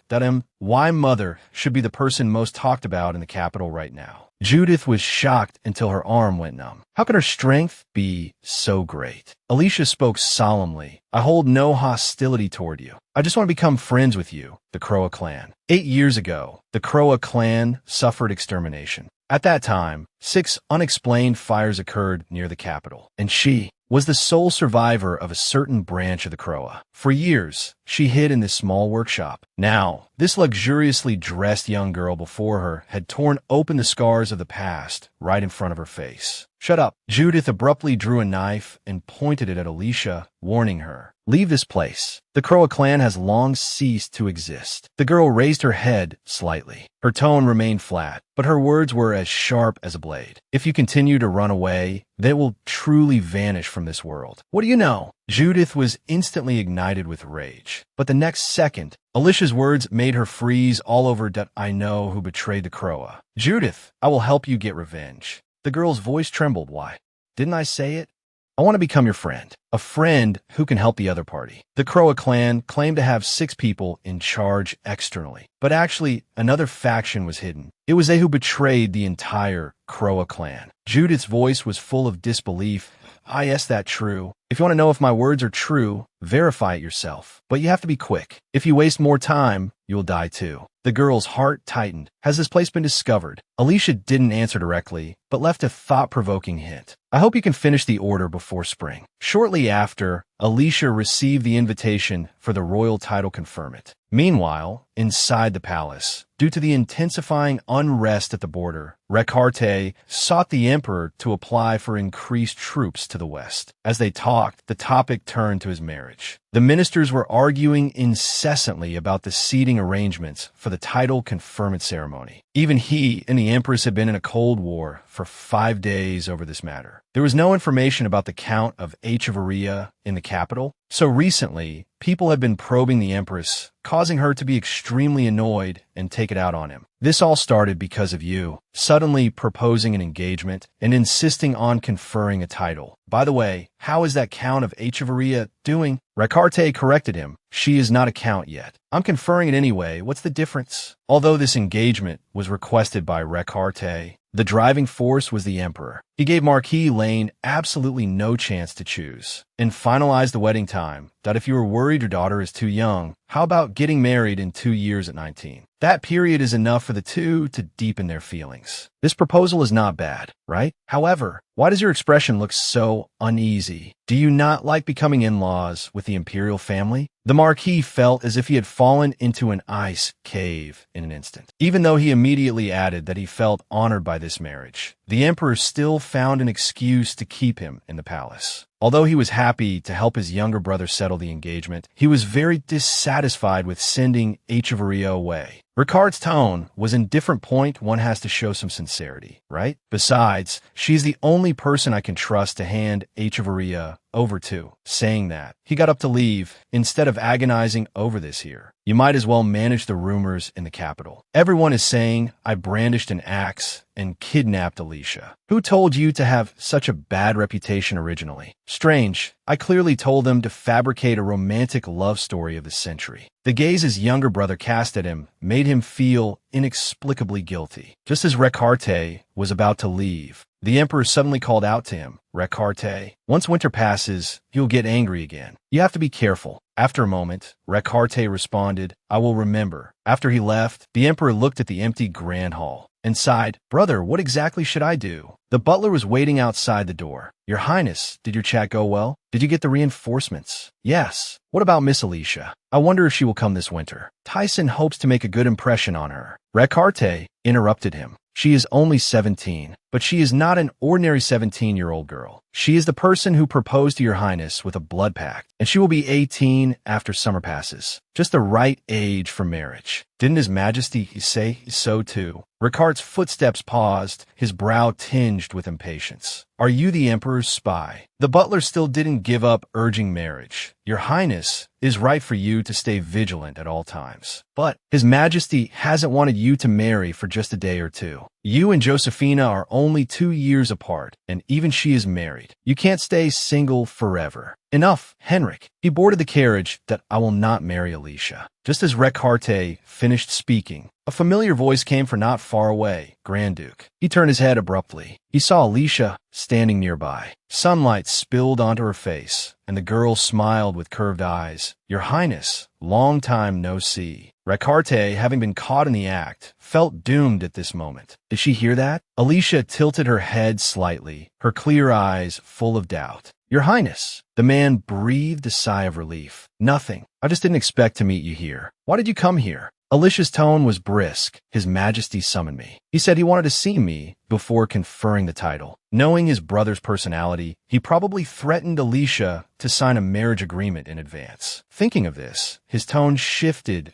Why mother should be the person most talked about in the capital right now. Judith was shocked until her arm went numb. How could her strength be so great? Alicia spoke solemnly. I hold no hostility toward you. I just want to become friends with you, the Croa clan. 8 years ago, the Croa clan suffered extermination. At that time, 6 unexplained fires occurred near the capital, and she was the sole survivor of a certain branch of the Croa. For years, she hid in this small workshop. Now, this luxuriously dressed young girl before her had torn open the scars of the past right in front of her face. "Shut up." Judith abruptly drew a knife and pointed it at Alicia, warning her, "Leave this place. The Croa clan has long ceased to exist." The girl raised her head slightly. Her tone remained flat, but her words were as sharp as a blade. "If you continue to run away, they will truly vanish from this world. What do you know?" Judith was instantly ignited with rage. But the next second, Alicia's words made her freeze all over. "I know who betrayed the Croa. Judith, I will help you get revenge." The girl's voice trembled. "Why? Didn't I say it? I want to become your friend. A friend who can help the other party." The Croa clan claimed to have 6 people in charge externally, but actually another faction was hidden. It was they who betrayed the entire Croa clan. Judith's voice was full of disbelief. Yes, that's true. If you want to know if my words are true, verify it yourself. But you have to be quick. If you waste more time, you'll die too." The girl's heart tightened. "Has this place been discovered?" Alicia didn't answer directly, but left a thought-provoking hint. "I hope you can finish the order before spring." Shortly after, Alicia received the invitation for the royal title conferment. Meanwhile, inside the palace, due to the intensifying unrest at the border, Recarte sought the emperor to apply for increased troops to the west. As they talked, the topic turned to his marriage. The ministers were arguing incessantly about the seating arrangements for the title conferment ceremony. Even he and the empress had been in a cold war for 5 days over this matter. There was no information about the Count of Echevarria in the capital, so recently, people had been probing the empress, causing her to be extremely annoyed and take it out on him. "This all started because of you, suddenly proposing an engagement and insisting on conferring a title. By the way, how is that Count of Echevarria doing?" Recarte corrected him. "She is not a count yet. I'm conferring it anyway. What's the difference?" Although this engagement was requested by Recarte, the driving force was the emperor. He gave Marquis Lane absolutely no chance to choose, and finalized the wedding time. "That if you are worried your daughter is too young, how about getting married in 2 years at 19? That period is enough for the two to deepen their feelings. This proposal is not bad, right? However, why does your expression look so uneasy? Do you not like becoming in-laws with the imperial family?" The Marquis felt as if he had fallen into an ice cave in an instant. Even though he immediately added that he felt honored by this marriage, the emperor still found an excuse to keep him in the palace. Although he was happy to help his younger brother settle the engagement, he was very dissatisfied with sending Echevarria away. Ricard's tone was in different point. One has to show some sincerity, right? Besides, she's the only person I can trust to hand Echevarria over to. Saying that, he got up to leave. "Instead of agonizing over this here, you might as well manage the rumors in the capital. Everyone is saying I brandished an axe and kidnapped Alicia. Who told you to have such a bad reputation originally? Strange. I clearly told them to fabricate a romantic love story of the century." The gaze his younger brother cast at him made him feel inexplicably guilty. Just as Recarte was about to leave, the emperor suddenly called out to him, "Recarte, once winter passes, you'll get angry again. You have to be careful." After a moment, Recarte responded, "I will remember." After he left, the emperor looked at the empty grand hall and sighed, "Brother, what exactly should I do?" The butler was waiting outside the door. "Your Highness, did your chat go well? Did you get the reinforcements?" "Yes." "What about Miss Alicia? I wonder if she will come this winter. Tyson hopes to make a good impression on her." Recarte interrupted him. "She is only 17, but she is not an ordinary 17-year-old girl. She is the person who proposed to your Highness with a blood pact, and she will be 18 after summer passes. Just the right age for marriage. Didn't His Majesty say so too?" Ricard's footsteps paused, his brow tinged with impatience. "Are you the Emperor's spy?" The butler still didn't give up urging marriage. "Your Highness is right for you to stay vigilant at all times. But His Majesty hasn't wanted you to marry for just a day or two. You and Josephina are only 2 years apart, and even she is married. You can't stay single forever. Enough, Henrik." He boarded the carriage. "That I will not marry Alicia." Just as Recarte finished speaking, a familiar voice came from not far away, Grand Duke. He turned his head abruptly. He saw Alicia standing nearby. Sunlight spilled onto her face, and the girl smiled with curved eyes. "Your Highness, long time no see." Recarte, having been caught in the act, felt doomed at this moment. Did she hear that? Alicia tilted her head slightly, her clear eyes full of doubt. Your Highness. The man breathed a sigh of relief. Nothing. I just didn't expect to meet you here. Why did you come here? Alicia's tone was brisk. His Majesty summoned me. He said he wanted to see me before conferring the title. Knowing his brother's personality, he probably threatened Alicia to sign a marriage agreement in advance. Thinking of this, his tone shifted.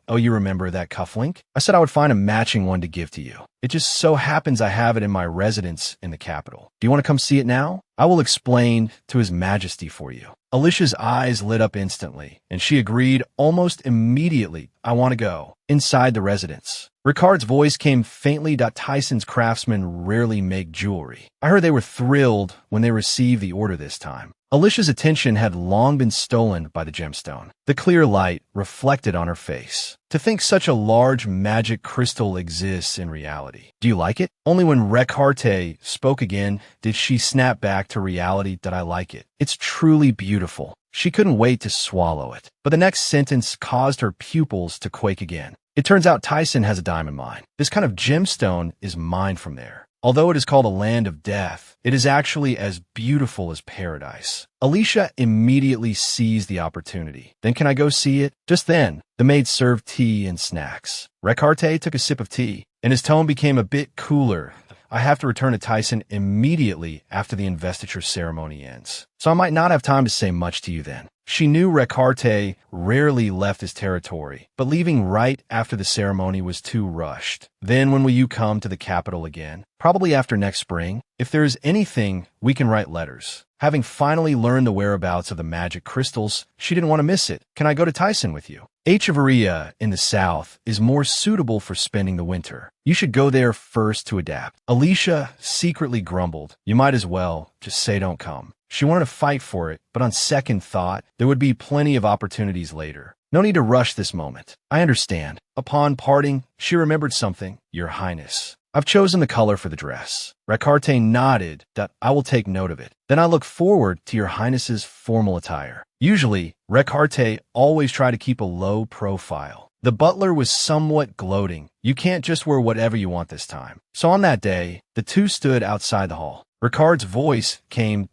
Oh, you remember that cufflink? I said I would find a matching one to give to you. It just so happens I have it in my residence in the capital. Do you want to come see it now? I will explain to His Majesty for you. Alicia's eyes lit up instantly, and she agreed almost immediately. I want to go. Inside the residence, Ricard's voice came faintly. Tyson's craftsmen rarely make jewelry. I heard they were thrilled when they received the order this time. Alicia's attention had long been stolen by the gemstone. The clear light reflected on her face. To think such a large magic crystal exists in reality. Do you like it? Only when Recarte spoke again did she snap back to reality. That I like it. It's truly beautiful. She couldn't wait to swallow it. But the next sentence caused her pupils to quake again. It turns out Tyson has a diamond mine. This kind of gemstone is mined from there. Although it is called a land of death, it is actually as beautiful as paradise. Alicia immediately seized the opportunity. Then can I go see it? Just then, the maid served tea and snacks. Recarte took a sip of tea, and his tone became a bit cooler. I have to return to Tyson immediately after the investiture ceremony ends, so I might not have time to say much to you then. She knew Recarte rarely left his territory, but leaving right after the ceremony was too rushed. Then when will you come to the capital again? Probably after next spring. If there is anything, we can write letters. Having finally learned the whereabouts of the magic crystals, she didn't want to miss it. Can I go to Tyson with you? Echevarria in the south is more suitable for spending the winter. You should go there first to adapt. Alicia secretly grumbled. You might as well just say don't come. She wanted to fight for it, but on second thought, there would be plenty of opportunities later. No need to rush this moment. I understand. Upon parting, she remembered something. Your Highness, I've chosen the color for the dress. Recarte nodded. I will take note of it. Then I look forward to your Highness's formal attire. Usually, Recarte always try to keep a low profile. The butler was somewhat gloating. You can't just wear whatever you want this time. So on that day, the two stood outside the hall. Ricard's voice came.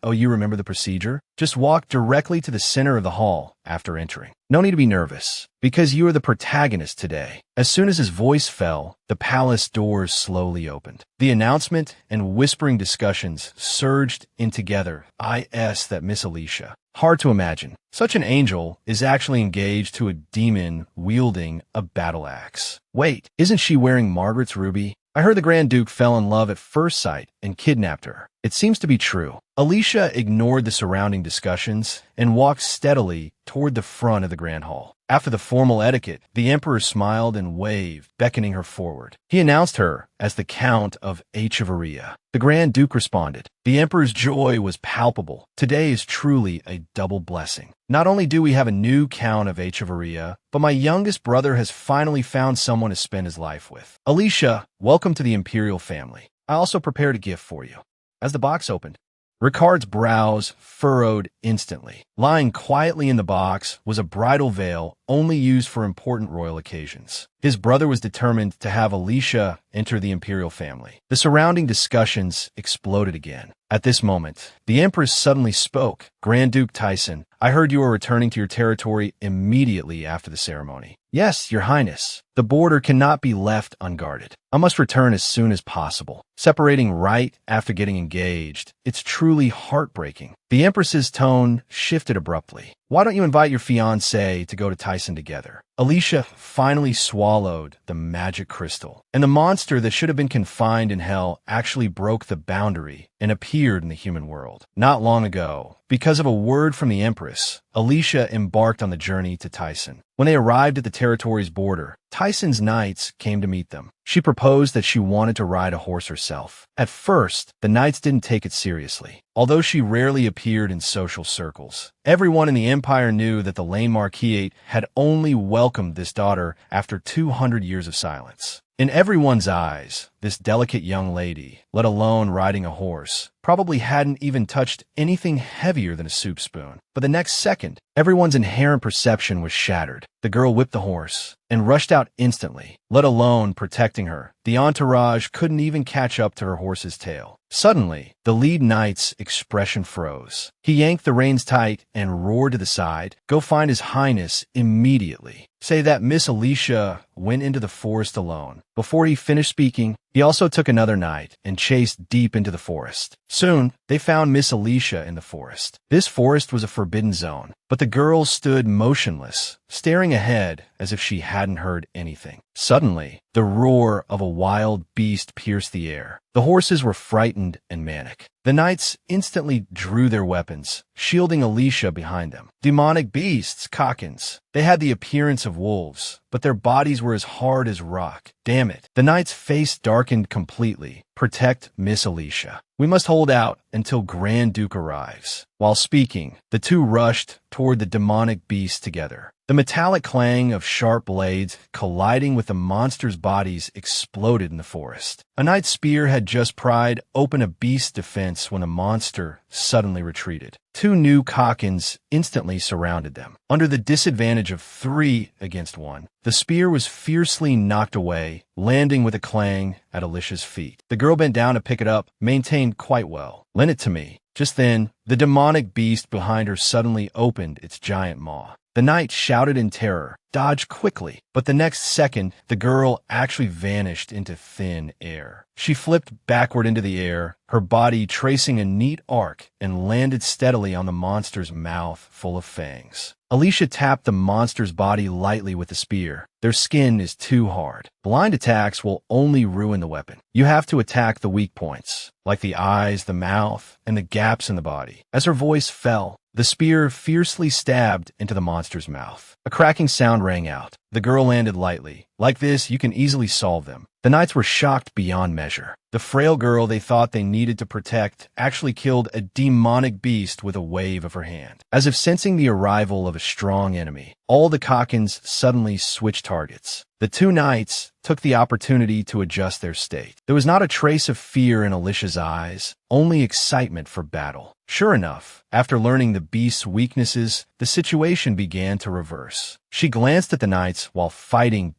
Oh, you remember the procedure? Just walk directly to the center of the hall after entering. No need to be nervous, because you are the protagonist today. As soon as his voice fell, the palace doors slowly opened. The announcement and whispering discussions surged in together. That Miss Alicia. Hard to imagine. Such an angel is actually engaged to a demon wielding a battle axe. Wait, isn't she wearing Margaret's ruby? I heard the Grand Duke fell in love at first sight and kidnapped her. It seems to be true. Alicia ignored the surrounding discussions and walked steadily toward the front of the Grand Hall. After the formal etiquette, the Emperor smiled and waved, beckoning her forward. He announced her as the Count of Echevarria. The Grand Duke responded. The Emperor's joy was palpable. Today is truly a double blessing. Not only do we have a new Count of Echevarria, but my youngest brother has finally found someone to spend his life with. Alicia, welcome to the Imperial family. I also prepared a gift for you. As the box opened, Ricard's brows furrowed instantly. Lying quietly in the box was a bridal veil only used for important royal occasions. His brother was determined to have Alicia enter the imperial family. The surrounding discussions exploded again. At this moment, the Empress suddenly spoke. Grand Duke Tyson, I heard you are returning to your territory immediately after the ceremony. Yes, Your Highness. The border cannot be left unguarded. I must return as soon as possible. Separating right after getting engaged, it's truly heartbreaking. The Empress's tone shifted abruptly. Why don't you invite your fiancé to go to Tyson together? Alicia finally swallowed the magic crystal, and the monster that should have been confined in hell actually broke the boundary and appeared in the human world. Not long ago, because of a word from the Empress, Alicia embarked on the journey to Tyson. When they arrived at the territory's border, Tyson's knights came to meet them. She proposed that she wanted to ride a horse herself. At first, the knights didn't take it seriously. Although she rarely appeared in social circles, everyone in the empire knew that the Lane Marquisate had only welcomed this daughter after 200 years of silence. In everyone's eyes, this delicate young lady, let alone riding a horse, probably hadn't even touched anything heavier than a soup spoon. But the next second, everyone's inherent perception was shattered. The girl whipped the horse and rushed out instantly, let alone protecting her. The entourage couldn't even catch up to her horse's tail. Suddenly, the lead knight's expression froze. He yanked the reins tight and roared to the side, "Go find His Highness immediately. Say that Miss Alicia went into the forest alone." Before he finished speaking, he also took another knight and chased deep into the forest. Soon, they found Miss Alicia in the forest. This forest was a forbidden zone, but the girl stood motionless, staring ahead as if she hadn't heard anything. Suddenly, the roar of a wild beast pierced the air. The horses were frightened and manic. The knights instantly drew their weapons, shielding Alicia behind them. Demonic beasts, Cockins. They had the appearance of wolves, but their bodies were as hard as rock. Damn it. The knight's face darkened completely. Protect Miss Alicia. We must hold out until Grand Duke arrives. While speaking, the two rushed toward the demonic beast together. The metallic clang of sharp blades colliding with the monster's bodies exploded in the forest. A knight's spear had just pried open a beast's defense when the monster suddenly retreated. Two new Cockins instantly surrounded them. Under the disadvantage of 3 against 1, the spear was fiercely knocked away, landing with a clang at Alicia's feet. The girl bent down to pick it up, maintained quite well. "Lend it to me." Just then, the demonic beast behind her suddenly opened its giant maw. The knight shouted in terror, dodged quickly, but the next second, the girl actually vanished into thin air. She flipped backward into the air, her body tracing a neat arc, and landed steadily on the monster's mouth full of fangs. Alicia tapped the monster's body lightly with the spear. Their skin is too hard. Blind attacks will only ruin the weapon. You have to attack the weak points, like the eyes, the mouth, and the gaps in the body. As her voice fell, the spear fiercely stabbed into the monster's mouth. A cracking sound rang out. The girl landed lightly. Like this, you can easily solve them. The knights were shocked beyond measure. The frail girl they thought they needed to protect actually killed a demonic beast with a wave of her hand. As if sensing the arrival of a strong enemy, all the Cockins suddenly switched targets. The two knights took the opportunity to adjust their state. There was not a trace of fear in Alicia's eyes, only excitement for battle. Sure enough, after learning the beast's weaknesses, the situation began to reverse. She glanced at the knights while fighting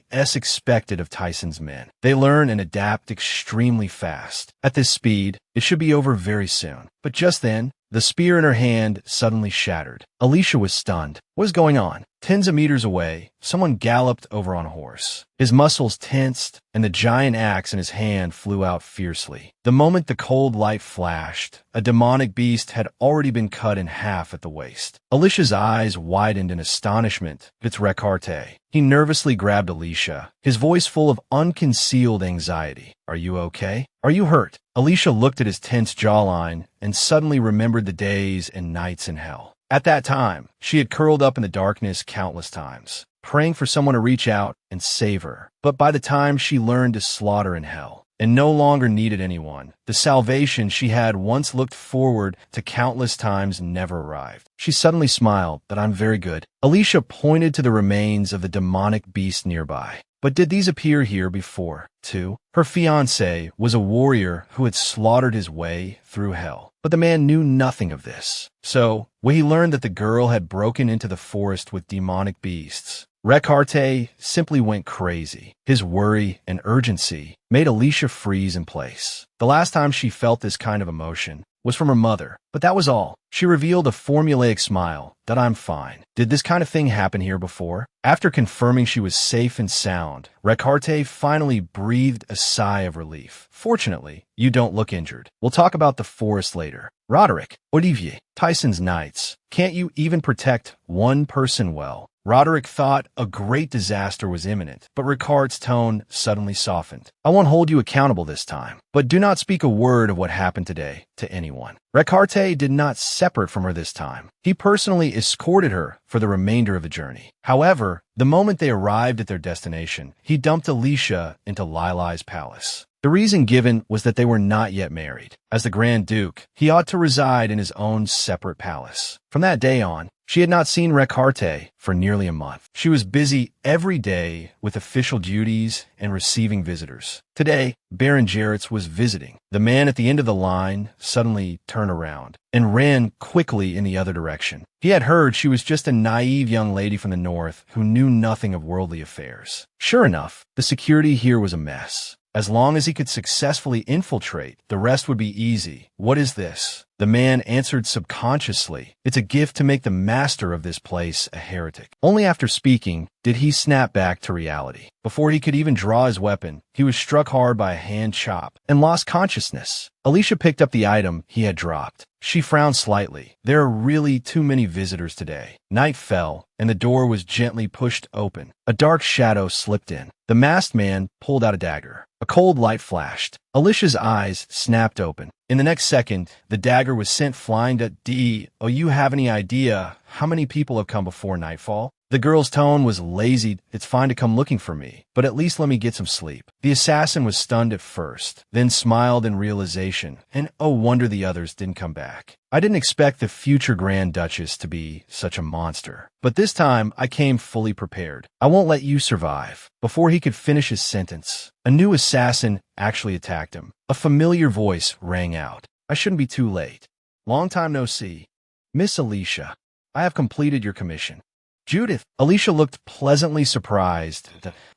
as expected of Tyson's men. They learn and adapt extremely fast. At this speed, it should be over very soon. But just then, the spear in her hand suddenly shattered. Alicia was stunned. What was going on? Tens of meters away, someone galloped over on a horse. His muscles tensed, and the giant axe in his hand flew out fiercely. The moment the cold light flashed, a demonic beast had already been cut in half at the waist. Alicia's eyes widened in astonishment. It's Recarte. He nervously grabbed Alicia, his voice full of unconcealed anxiety. "Are you okay? Are you hurt?" Alicia looked at his tense jawline and suddenly remembered the days and nights in hell. At that time, she had curled up in the darkness countless times, praying for someone to reach out and save her. But by the time she learned to slaughter in hell, and no longer needed anyone, the salvation she had once looked forward to countless times never arrived. She suddenly smiled that "I'm very good." Alicia pointed to the remains of the demonic beast nearby. But did these appear here before, too? Her fiancé was a warrior who had slaughtered his way through hell. But the man knew nothing of this. So, when he learned that the girl had broken into the forest with demonic beasts, Recarte simply went crazy. His worry and urgency made Alicia freeze in place. The last time she felt this kind of emotion was from her mother, but that was all. She revealed a formulaic smile that "I'm fine." Did this kind of thing happen here before? After confirming she was safe and sound, Recarte finally breathed a sigh of relief. "Fortunately, you don't look injured. We'll talk about the forest later." Roderick, Olivier, Tyson's knights. Can't you even protect one person well? Roderick thought a great disaster was imminent, but Ricard's tone suddenly softened. "I won't hold you accountable this time, but do not speak a word of what happened today to anyone." Recarte did not separate from her this time. He personally escorted her for the remainder of the journey. However, the moment they arrived at their destination, he dumped Alicia into Lilai's palace. The reason given was that they were not yet married. As the Grand Duke, he ought to reside in his own separate palace. From that day on, She had not seen Recarte for nearly a month. She was busy every day with official duties and receiving visitors. Today, Baron Jarrett's was visiting. The man at the end of the line suddenly turned around and ran quickly in the other direction. He had heard she was just a naive young lady from the north who knew nothing of worldly affairs. Sure enough, the security here was a mess. As long as he could successfully infiltrate, the rest would be easy. What is this? The man answered subconsciously. It's a gift to make the master of this place a heretic. Only after speaking did he snap back to reality. Before he could even draw his weapon, he was struck hard by a hand chop and lost consciousness. Alicia picked up the item he had dropped. She frowned slightly. There are really too many visitors today. Night fell, and the door was gently pushed open. A dark shadow slipped in. The masked man pulled out a dagger. A cold light flashed. Alicia's eyes snapped open. In the next second, the dagger was sent flying to D. Oh, you have any idea how many people have come before nightfall? The girl's tone was lazy. It's fine to come looking for me, but at least let me get some sleep. The assassin was stunned at first, then smiled in realization, and oh wonder the others didn't come back. I didn't expect the future Grand Duchess to be such a monster, but this time I came fully prepared. I won't let you survive. Before he could finish his sentence, a new assassin actually attacked him. A familiar voice rang out. I shouldn't be too late. Long time no see. Miss Alicia, I have completed your commission. Judith. Alicia looked pleasantly surprised.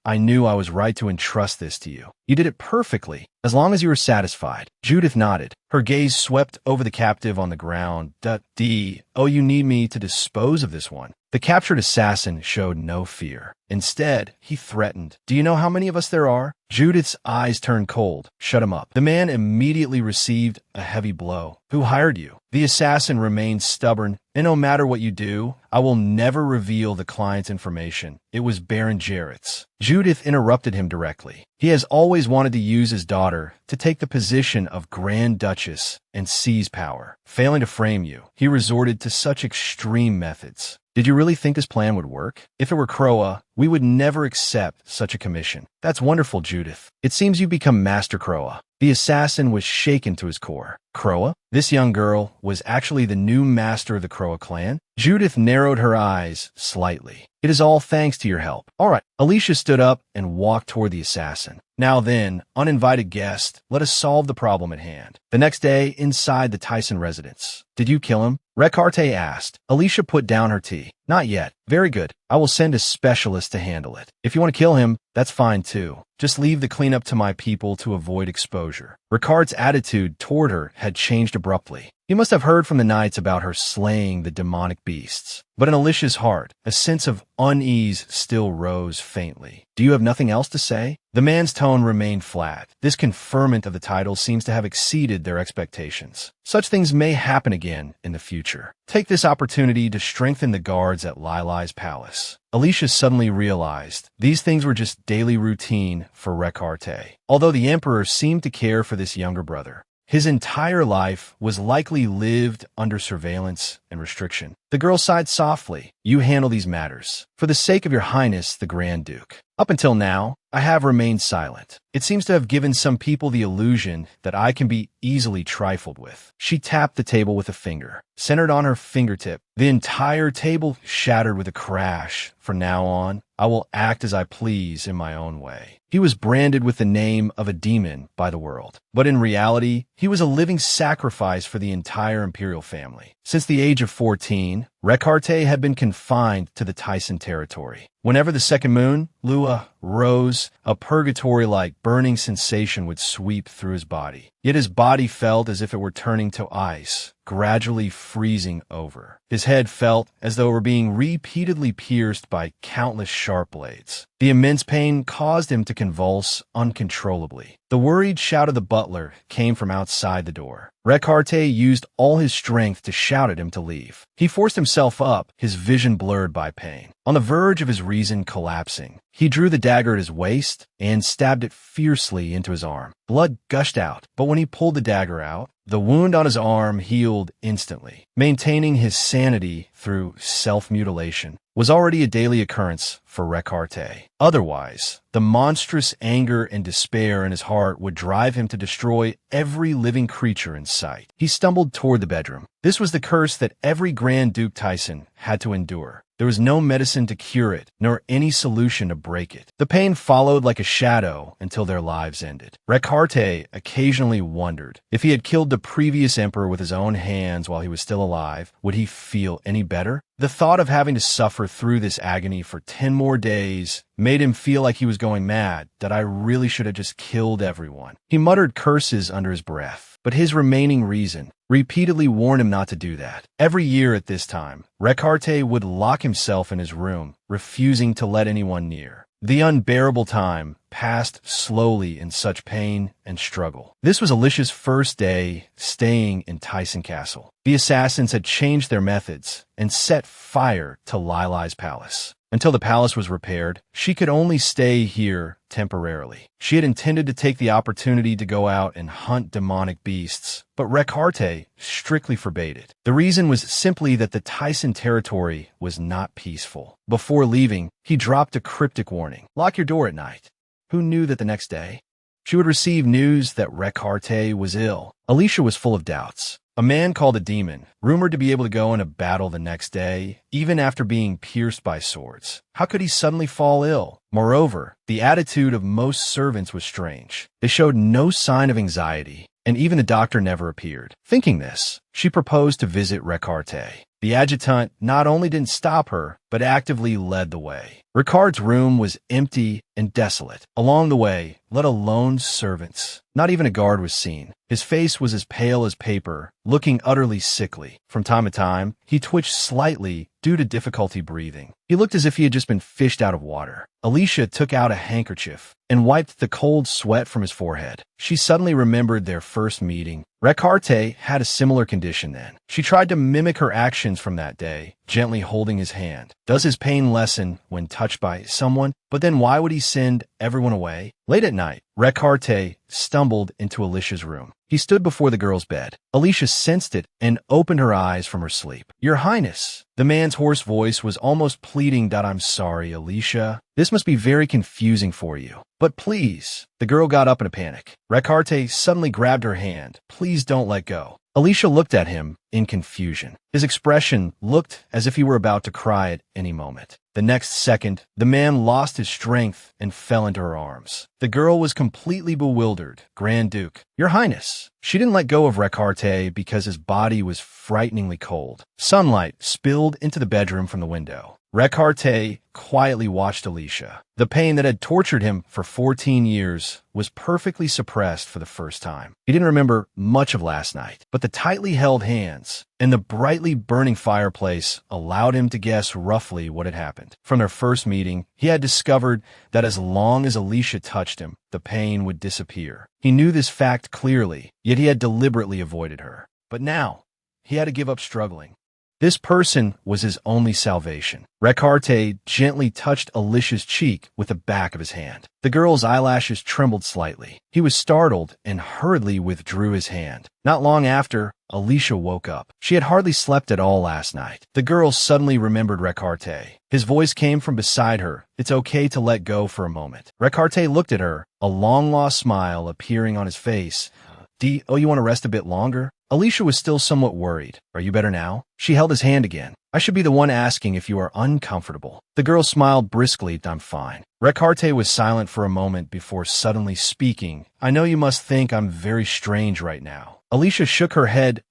I knew I was right to entrust this to you. You did it perfectly, as long as you were satisfied. Judith nodded. Her gaze swept over the captive on the ground. Oh, you need me to dispose of this one. The captured assassin showed no fear. Instead, he threatened. Do you know how many of us there are? Judith's eyes turned cold. Shut him up. The man immediately received a heavy blow. Who hired you? The assassin remained stubborn, and no matter what you do, I will never reveal the client's information. It was Baron Jarrett's. Judith interrupted him directly. He has always wanted to use his daughter to take the position of Grand Duchess and seize power. Failing to frame you, he resorted to such extreme methods. Did you really think this plan would work? If it were Croa, we would never accept such a commission. That's wonderful, Judith. It seems you've become Master Croa. The assassin was shaken to his core. Croa? This young girl was actually the new master of the Croa clan? Judith narrowed her eyes slightly. It is all thanks to your help. All right. Alicia stood up and walked toward the assassin. Now then, uninvited guest, let us solve the problem at hand. The next day, inside the Tyson residence. Did you kill him? Recarte asked. Alicia put down her tea. Not yet. Very good. I will send a specialist to handle it. If you want to kill him, that's fine too. Just leave the cleanup to my people to avoid exposure. Ricard's attitude toward her had changed abruptly. He must have heard from the knights about her slaying the demonic beasts. But in Alicia's heart, a sense of unease still rose faintly. Do you have nothing else to say? The man's tone remained flat. This conferment of the title seems to have exceeded their expectations. Such things may happen again in the future. Take this opportunity to strengthen the guards at Lilai's palace. Alicia suddenly realized these things were just daily routine for Recarte. Although the emperor seemed to care for this younger brother, his entire life was likely lived under surveillance and restriction. The girl sighed softly. You handle these matters. For the sake of your highness, the Grand Duke. Up until now, I have remained silent. It seems to have given some people the illusion that I can be easily trifled with. She tapped the table with a finger, centered on her fingertip. The entire table shattered with a crash. From now on, I will act as I please in my own way. He was branded with the name of a demon by the world, but in reality, he was a living sacrifice for the entire imperial family. Since the age of 14, Recarte had been confined to the Tyson territory. Whenever the second moon, Lua, rose, a purgatory-like burning sensation would sweep through his body. Yet his body felt as if it were turning to ice, gradually freezing over. His head felt as though it were being repeatedly pierced by countless sharp blades. The immense pain caused him to convulse uncontrollably. The worried shout of the butler came from outside the door. Recarte used all his strength to shout at him to leave. He forced himself up, his vision blurred by pain. On the verge of his reason collapsing, he drew the dagger at his waist and stabbed it fiercely into his arm. Blood gushed out, but when he pulled the dagger out, the wound on his arm healed instantly. Maintaining his sanity through self-mutilation was already a daily occurrence for Recarte. Otherwise, the monstrous anger and despair in his heart would drive him to destroy every living creature in sight. He stumbled toward the bedroom. This was the curse that every Grand Duke Tyson had to endure. There was no medicine to cure it, nor any solution to break it. The pain followed like a shadow until their lives ended. Recarte occasionally wondered, if he had killed the previous emperor with his own hands while he was still alive, would he feel any better? The thought of having to suffer through this agony for 10 more days made him feel like he was going mad, that I really should have just killed everyone. He muttered curses under his breath, but his remaining reason repeatedly warned him not to do that. Every year at this time, Recarte would lock himself in his room, refusing to let anyone near. The unbearable time passed slowly in such pain and struggle. This was Alicia's first day staying in Tyson Castle. The assassins had changed their methods and set fire to Lilai's palace. Until the palace was repaired, she could only stay here temporarily. She had intended to take the opportunity to go out and hunt demonic beasts, but Recarte strictly forbade it. The reason was simply that the Tyson territory was not peaceful. Before leaving, he dropped a cryptic warning: lock your door at night. Who knew that the next day she would receive news that Recarte was ill? Alicia was full of doubts. A man called a demon, rumored to be able to go in a battle the next day, even after being pierced by swords. How could he suddenly fall ill? Moreover, the attitude of most servants was strange. They showed no sign of anxiety, and even the doctor never appeared. Thinking this, she proposed to visit Recarte. The adjutant not only didn't stop her, but actively led the way. Ricard's room was empty and desolate. Along the way, let alone servants, not even a guard was seen. His face was as pale as paper, looking utterly sickly. From time to time, he twitched slightly due to difficulty breathing. He looked as if he had just been fished out of water. Alicia took out a handkerchief and wiped the cold sweat from his forehead. She suddenly remembered their first meeting. Recarte had a similar condition then. She tried to mimic her actions from that day, gently holding his hand. Does his pain lessen when touched by someone? But then why would he send everyone away? Late at night, Recarte stumbled into Alicia's room. He stood before the girl's bed. Alicia sensed it and opened her eyes from her sleep. "Your Highness." The man's hoarse voice was almost pleading. "I'm sorry, Alicia. This must be very confusing for you. But please." The girl got up in a panic. Recarte suddenly grabbed her hand. "Please don't let go." Alicia looked at him in confusion. His expression looked as if he were about to cry at any moment. The next second, the man lost his strength and fell into her arms. The girl was completely bewildered. "Grand Duke." "Your Highness." She didn't let go of Recarte because his body was frighteningly cold. Sunlight spilled into the bedroom from the window. Recarte quietly watched Alicia. The pain that had tortured him for 14 years was perfectly suppressed for the first time. He didn't remember much of last night, but the tightly held hands and the brightly burning fireplace allowed him to guess roughly what had happened. From their first meeting, he had discovered that as long as Alicia touched him, the pain would disappear. He knew this fact clearly, yet he had deliberately avoided her. But now, he had to give up struggling. This person was his only salvation. Recarte gently touched Alicia's cheek with the back of his hand. The girl's eyelashes trembled slightly. He was startled and hurriedly withdrew his hand. Not long after, Alicia woke up. She had hardly slept at all last night. The girl suddenly remembered Recarte. His voice came from beside her. "It's okay to let go for a moment." Recarte looked at her, a long-lost smile appearing on his face. You want to rest a bit longer?" Alicia was still somewhat worried. "Are you better now?" She held his hand again. "I should be the one asking if you are uncomfortable." The girl smiled briskly. "I'm fine." Recarte was silent for a moment before suddenly speaking. "I know you must think I'm very strange right now." Alicia shook her head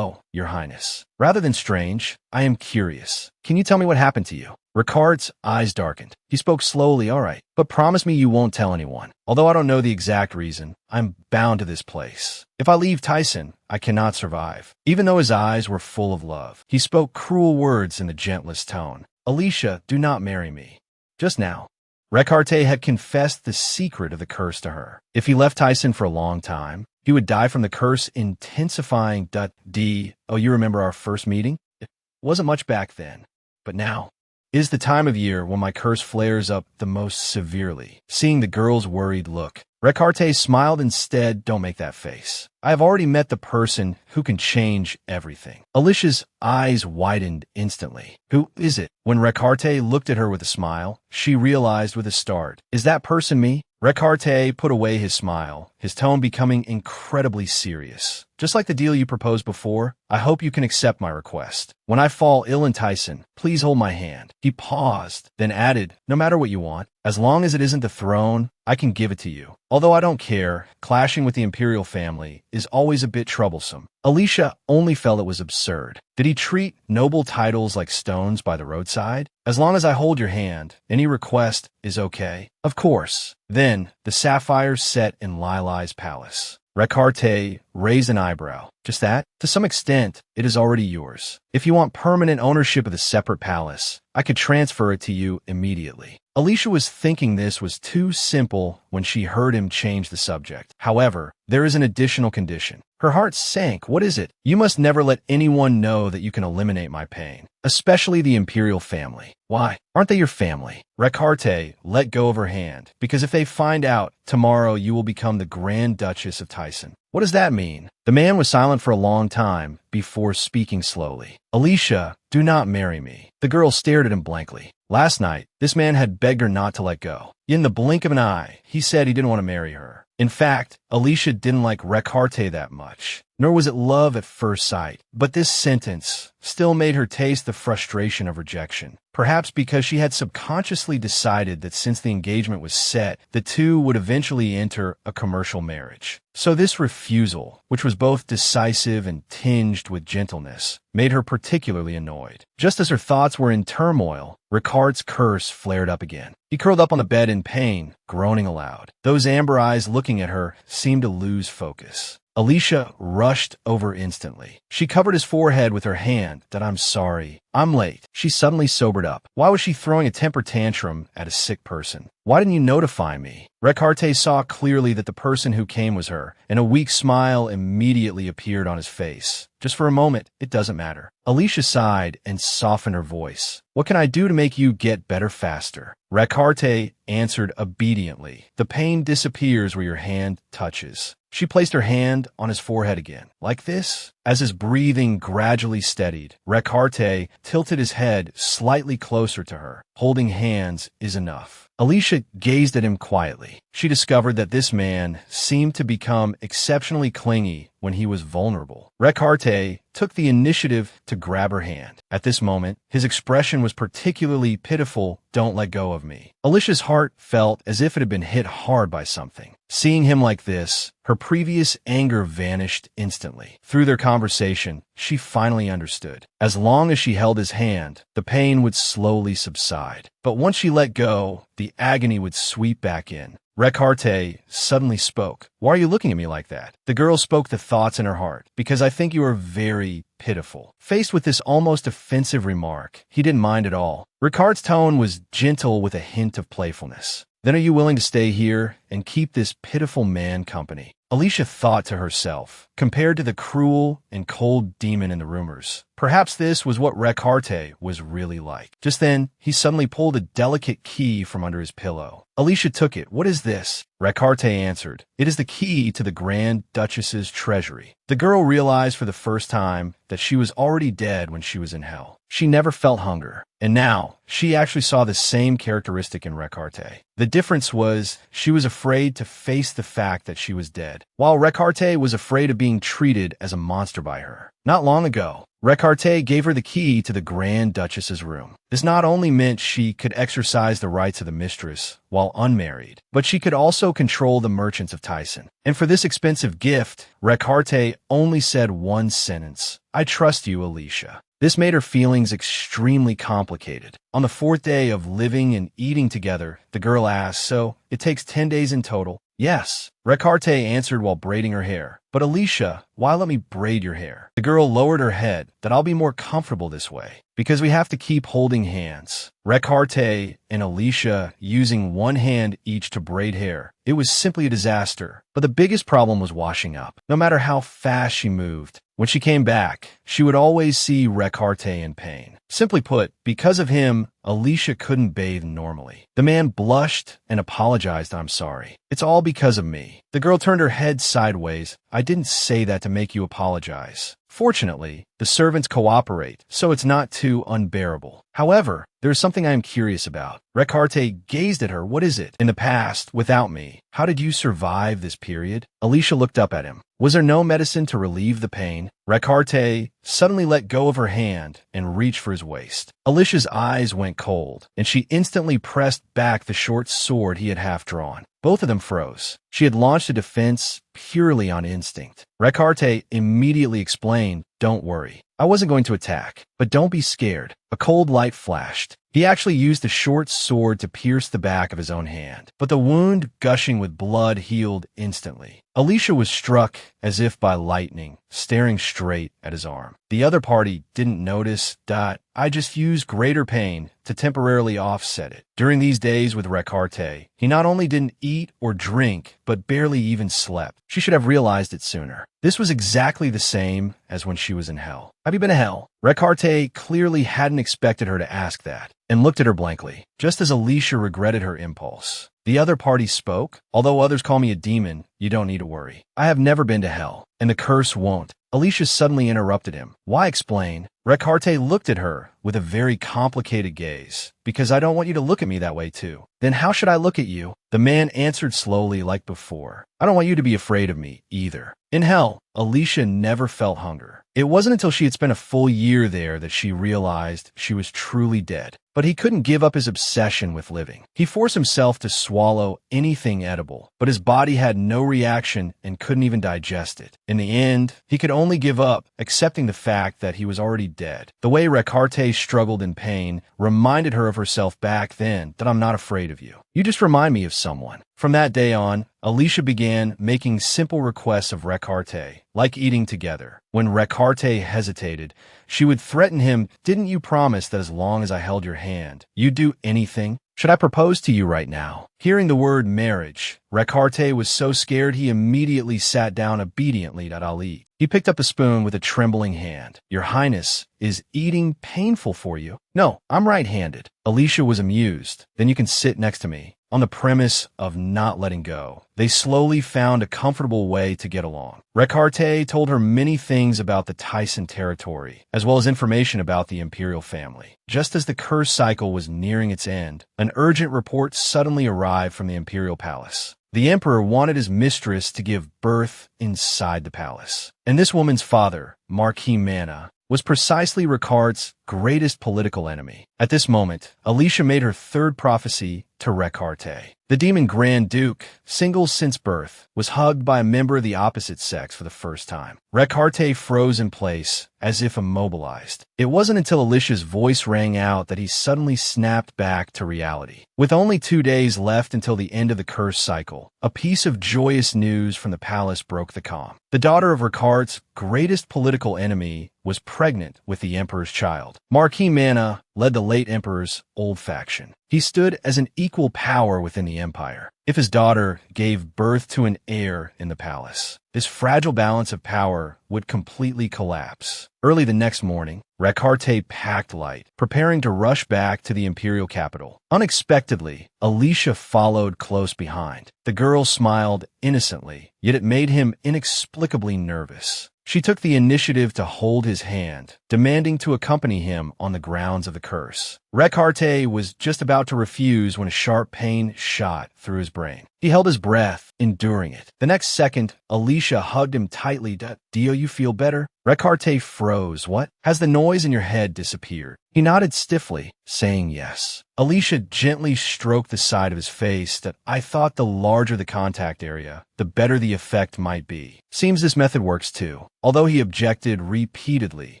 Your Highness. Rather than strange, I am curious. Can you tell me what happened to you?" Ricard's eyes darkened. He spoke slowly. "All right, but promise me you won't tell anyone. Although I don't know the exact reason, I'm bound to this place. If I leave Tyson, I cannot survive." Even though his eyes were full of love, he spoke cruel words in the gentlest tone. "Alicia, do not marry me. Just now." Recarte had confessed the secret of the curse to her. If he left Tyson for a long time, he would die from the curse intensifying. You remember our first meeting? It wasn't much back then, but now is the time of year when my curse flares up the most severely. Seeing the girl's worried look, Recarte smiled instead. Don't make that face. I have already met the person who can change everything. Alicia's eyes widened instantly. Who is it? When Recarte looked at her with a smile, she realized with a start. Is that person me? Recarte put away his smile, his tone becoming incredibly serious. Just like the deal you proposed before, I hope you can accept my request. When I fall ill in Tyson, please hold my hand. He paused, then added, no matter what you want, as long as it isn't the throne, I can give it to you. Although I don't care, clashing with the imperial family is always a bit troublesome. Alicia only felt it was absurd. Did he treat noble titles like stones by the roadside? As long as I hold your hand, any request is okay. Of course. Then, the sapphires set in Lilai's palace. Recarte raised an eyebrow. Just that? To some extent, it is already yours. If you want permanent ownership of the separate palace, I could transfer it to you immediately. Alicia was thinking this was too simple when she heard him change the subject. However, there is an additional condition. Her heart sank. What is it? You must never let anyone know that you can eliminate my pain, especially the imperial family. Why? Aren't they your family? Recarte let go of her hand, because if they find out, tomorrow you will become the Grand Duchess of Tyson. What does that mean? The man was silent for a long time before speaking slowly. Alicia, do not marry me. The girl stared at him blankly. Last night, this man had begged her not to let go. In the blink of an eye, he said he didn't want to marry her. In fact, Alicia didn't like Recarte that much, nor was it love at first sight. But this sentence still made her taste the frustration of rejection. Perhaps because she had subconsciously decided that since the engagement was set, the two would eventually enter a commercial marriage. So this refusal, which was both decisive and tinged with gentleness, made her particularly annoyed. Just as her thoughts were in turmoil, Ricarde's curse flared up again. He curled up on the bed in pain, groaning aloud. Those amber eyes looking at her seemed to lose focus. Alicia rushed over instantly. She covered his forehead with her hand. That I'm sorry. I'm late. She suddenly sobered up. Why was she throwing a temper tantrum at a sick person? Why didn't you notify me? Recarte saw clearly that the person who came was her, and a weak smile immediately appeared on his face. Just for a moment, it doesn't matter. Alicia sighed and softened her voice. What can I do to make you get better faster? Recarte answered obediently. The pain disappears where your hand touches. She placed her hand on his forehead again. Like this? As his breathing gradually steadied, Recarte tilted his head slightly closer to her. Holding hands is enough. Alicia gazed at him quietly. She discovered that this man seemed to become exceptionally clingy when he was vulnerable. Recarte took the initiative to grab her hand. At this moment, his expression was particularly pitiful. Don't let go of me. Alicia's heart felt as if it had been hit hard by something. Seeing him like this, her previous anger vanished instantly. Through their conversation, she finally understood. As long as she held his hand, the pain would slowly subside. But once she let go, the agony would sweep back in. Recarte suddenly spoke. Why are you looking at me like that? The girl spoke the thoughts in her heart. Because I think you are very pitiful. Faced with this almost offensive remark, he didn't mind at all. Ricarde's tone was gentle with a hint of playfulness. Then are you willing to stay here and keep this pitiful man company? Alicia thought to herself, compared to the cruel and cold demon in the rumors, perhaps this was what Recarte was really like. Just then, he suddenly pulled a delicate key from under his pillow. Alicia took it. What is this? Recarte answered. It is the key to the Grand Duchess's treasury. The girl realized for the first time that she was already dead when she was in hell. She never felt hunger. And now, she actually saw the same characteristic in Recarte. The difference was, she was afraid to face the fact that she was dead, while Recarte was afraid of being treated as a monster by her. Not long ago, Recarte gave her the key to the Grand Duchess's room. This not only meant she could exercise the rights of the mistress while unmarried, but she could also control the merchants of Tyson. And for this expensive gift, Recarte only said one sentence, I trust you, Alicia. This made her feelings extremely complicated. On the fourth day of living and eating together, the girl asked, so it takes 10 days in total? Yes. Recarte answered while braiding her hair. But Alicia, why let me braid your hair? The girl lowered her head. That I'll be more comfortable this way. Because we have to keep holding hands. Recarte and Alicia using one hand each to braid hair. It was simply a disaster. But the biggest problem was washing up. No matter how fast she moved, when she came back, she would always see Recarte in pain. Simply put, because of him, Alicia couldn't bathe normally. The man blushed and apologized. I'm sorry. It's all because of me. The girl turned her head sideways. I didn't say that to make you apologize. Fortunately, the servants cooperate, so it's not too unbearable. However, there's something I am curious about. Recarte gazed at her. What is it? In the past, without me, how did you survive this period? Alicia looked up at him. Was there no medicine to relieve the pain? Recarte suddenly let go of her hand and reached for his waist. Alicia's eyes went cold, and she instantly pressed back the short sword he had half drawn. Both of them froze. She had launched a defense purely on instinct. Recarte immediately explained, "Don't worry. I wasn't going to attack, but don't be scared." A cold light flashed. He actually used the short sword to pierce the back of his own hand, but the wound, gushing with blood, healed instantly. Alicia was struck as if by lightning, staring straight at his arm. The other party didn't notice. I just used greater pain to temporarily offset it. During these days with Recarte, he not only didn't eat or drink, but barely even slept. She should have realized it sooner. This was exactly the same as when she was in hell. Have you been to hell? Recarte clearly hadn't expected her to ask that, and looked at her blankly, just as Alicia regretted her impulse. The other party spoke. Although others call me a demon, you don't need to worry. I have never been to hell, and the curse won't. Alicia suddenly interrupted him. Why explain? Recarte looked at her with a very complicated gaze. Because I don't want you to look at me that way too. Then how should I look at you? The man answered slowly like before. I don't want you to be afraid of me either. In hell, Alicia never felt hunger. It wasn't until she had spent a full year there that she realized she was truly dead. But he couldn't give up his obsession with living. He forced himself to swallow anything edible, but his body had no reaction and couldn't even digest it. In the end, he could only give up, accepting the fact that he was already dead. The way Recarte struggled in pain reminded her of herself back then. That I'm not afraid of you. You just remind me of someone. From that day on, Alicia began making simple requests of Recarte, like eating together. When Recarte hesitated, she would threaten him, "Didn't you promise that as long as I held your hand, you'd do anything? Should I propose to you right now?" Hearing the word marriage, Recarte was so scared he immediately sat down obediently to Ali. He picked up a spoon with a trembling hand. "Your Highness, is eating painful for you?" "No, I'm right-handed." Alicia was amused. "Then you can sit next to me." On the premise of not letting go, they slowly found a comfortable way to get along. Recarte told her many things about the Tyson territory, as well as information about the imperial family. Just as the curse cycle was nearing its end, an urgent report suddenly arrived from the imperial palace. The emperor wanted his mistress to give birth inside the palace. And this woman's father, Marquis Manna, was precisely Ricart's greatest political enemy. At this moment, Alicia made her third prophecy to Recarte. The demon Grand Duke, single since birth, was hugged by a member of the opposite sex for the first time. Recarte froze in place, as if immobilized. It wasn't until Alicia's voice rang out that he suddenly snapped back to reality. With only 2 days left until the end of the curse cycle, a piece of joyous news from the palace broke the calm. The daughter of Ricart's greatest political enemy was pregnant with the emperor's child. Marquis Manna led the late emperor's old faction. He stood as an equal power within the empire. If his daughter gave birth to an heir in the palace, this fragile balance of power would completely collapse. Early the next morning, Recarte packed light, preparing to rush back to the imperial capital. Unexpectedly, Alicia followed close behind. The girl smiled innocently, yet it made him inexplicably nervous. She took the initiative to hold his hand, demanding to accompany him on the grounds of the curse. Recarte was just about to refuse when a sharp pain shot through his brain. He held his breath, enduring it. The next second, Alicia hugged him tightly. "Dio, you feel better?" Recarte froze. "What? Has the noise in your head disappeared?" He nodded stiffly, saying yes. Alicia gently stroked the side of his face. "I thought the larger the contact area, the better the effect might be. Seems this method works too." Although he objected repeatedly,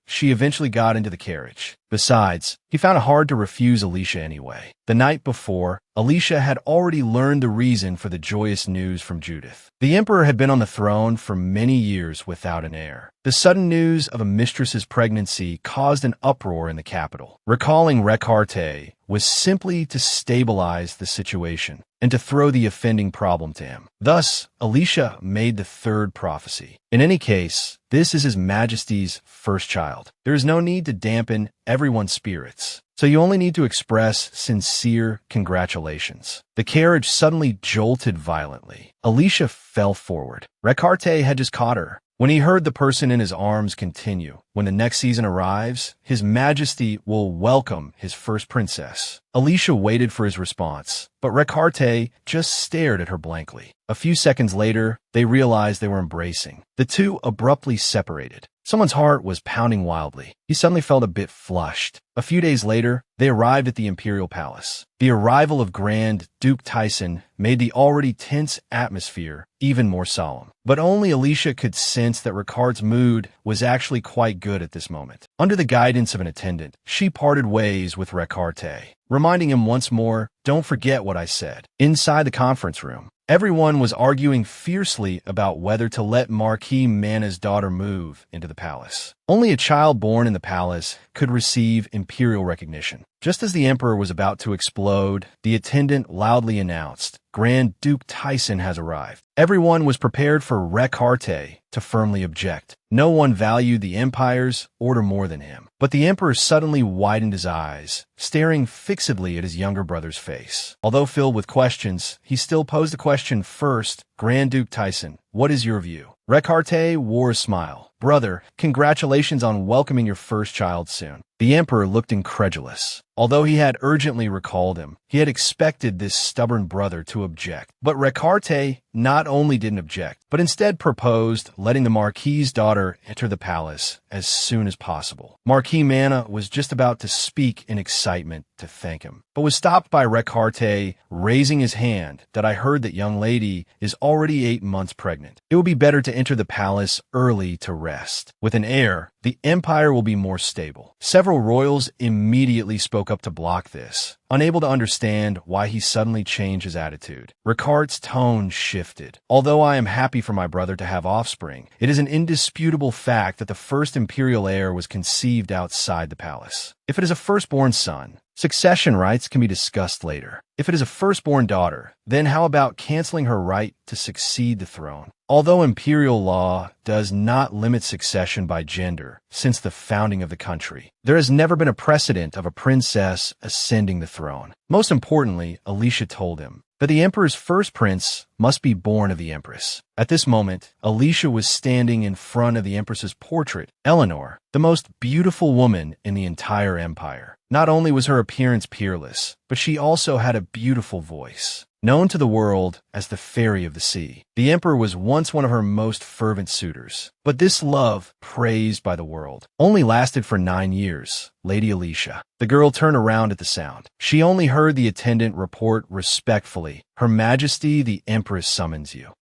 she eventually got into the carriage. Besides, he found it hard to refuse Alicia anyway. The night before, Alicia had already learned the reason for the joyous news from Judith. The emperor had been on the throne for many years without an heir. The sudden news of a mistress's pregnancy caused an uproar in the capital. Recalling Recarte was simply to stabilize the situation and to throw the offending problem to him. Thus, Alicia made the third prophecy. In any case, this is His Majesty's first child. There is no need to dampen everyone's spirits, so you only need to express sincere congratulations. The carriage suddenly jolted violently. Alicia fell forward. Recarte had just caught her. When he heard the person in his arms continue, when the next season arrives, His Majesty will welcome his first princess. Alicia waited for his response, but Recarte just stared at her blankly. A few seconds later, they realized they were embracing. The two abruptly separated. Someone's heart was pounding wildly. He suddenly felt a bit flushed. A few days later, they arrived at the imperial palace. The arrival of Grand Duke Tyson made the already tense atmosphere even more solemn. But only Alicia could sense that Ricard's mood was actually quite good at this moment. Under the guidance of an attendant, she parted ways with Recarte, reminding him once more, "Don't forget what I said." Inside the conference room, everyone was arguing fiercely about whether to let Marquis Manna's daughter move into the palace. Only a child born in the palace could receive imperial recognition. Just as the emperor was about to explode, the attendant loudly announced, "Grand Duke Tyson has arrived." Everyone was prepared for Recarte to firmly object. No one valued the empire's order more than him. But the emperor suddenly widened his eyes, staring fixedly at his younger brother's face. Although filled with questions, he still posed the question first. "Grand Duke Tyson, what is your view?" Recarte wore a smile. "Brother, congratulations on welcoming your first child soon." The emperor looked incredulous. Although he had urgently recalled him, he had expected this stubborn brother to object. But Recarte not only didn't object, but instead proposed letting the Marquis's daughter enter the palace as soon as possible. Marquis Manna was just about to speak in excitement to thank him, but was stopped by Recarte raising his hand. "That I heard that young lady is already 8 months pregnant. It would be better to enter the palace early to rest. With an heir, the empire will be more stable." Several royals immediately spoke up to block this, unable to understand why he suddenly changed his attitude. Ricart's tone shifted. "Although I am happy for my brother to have offspring, it is an indisputable fact that the first imperial heir was conceived outside the palace. If it is a firstborn son, succession rights can be discussed later. If it is a firstborn daughter, then how about canceling her right to succeed the throne? Although imperial law does not limit succession by gender since the founding of the country, there has never been a precedent of a princess ascending the throne." Most importantly, Alicia told him that the emperor's first prince must be born of the empress. At this moment, Alicia was standing in front of the empress's portrait, Eleanor, the most beautiful woman in the entire empire. Not only was her appearance peerless, but she also had a beautiful voice. Known to the world as the Fairy of the Sea, the emperor was once one of her most fervent suitors. But this love, praised by the world, only lasted for 9 years. Lady Alicia. The girl turned around at the sound. She only heard the attendant report respectfully, "Her Majesty the Empress summons you."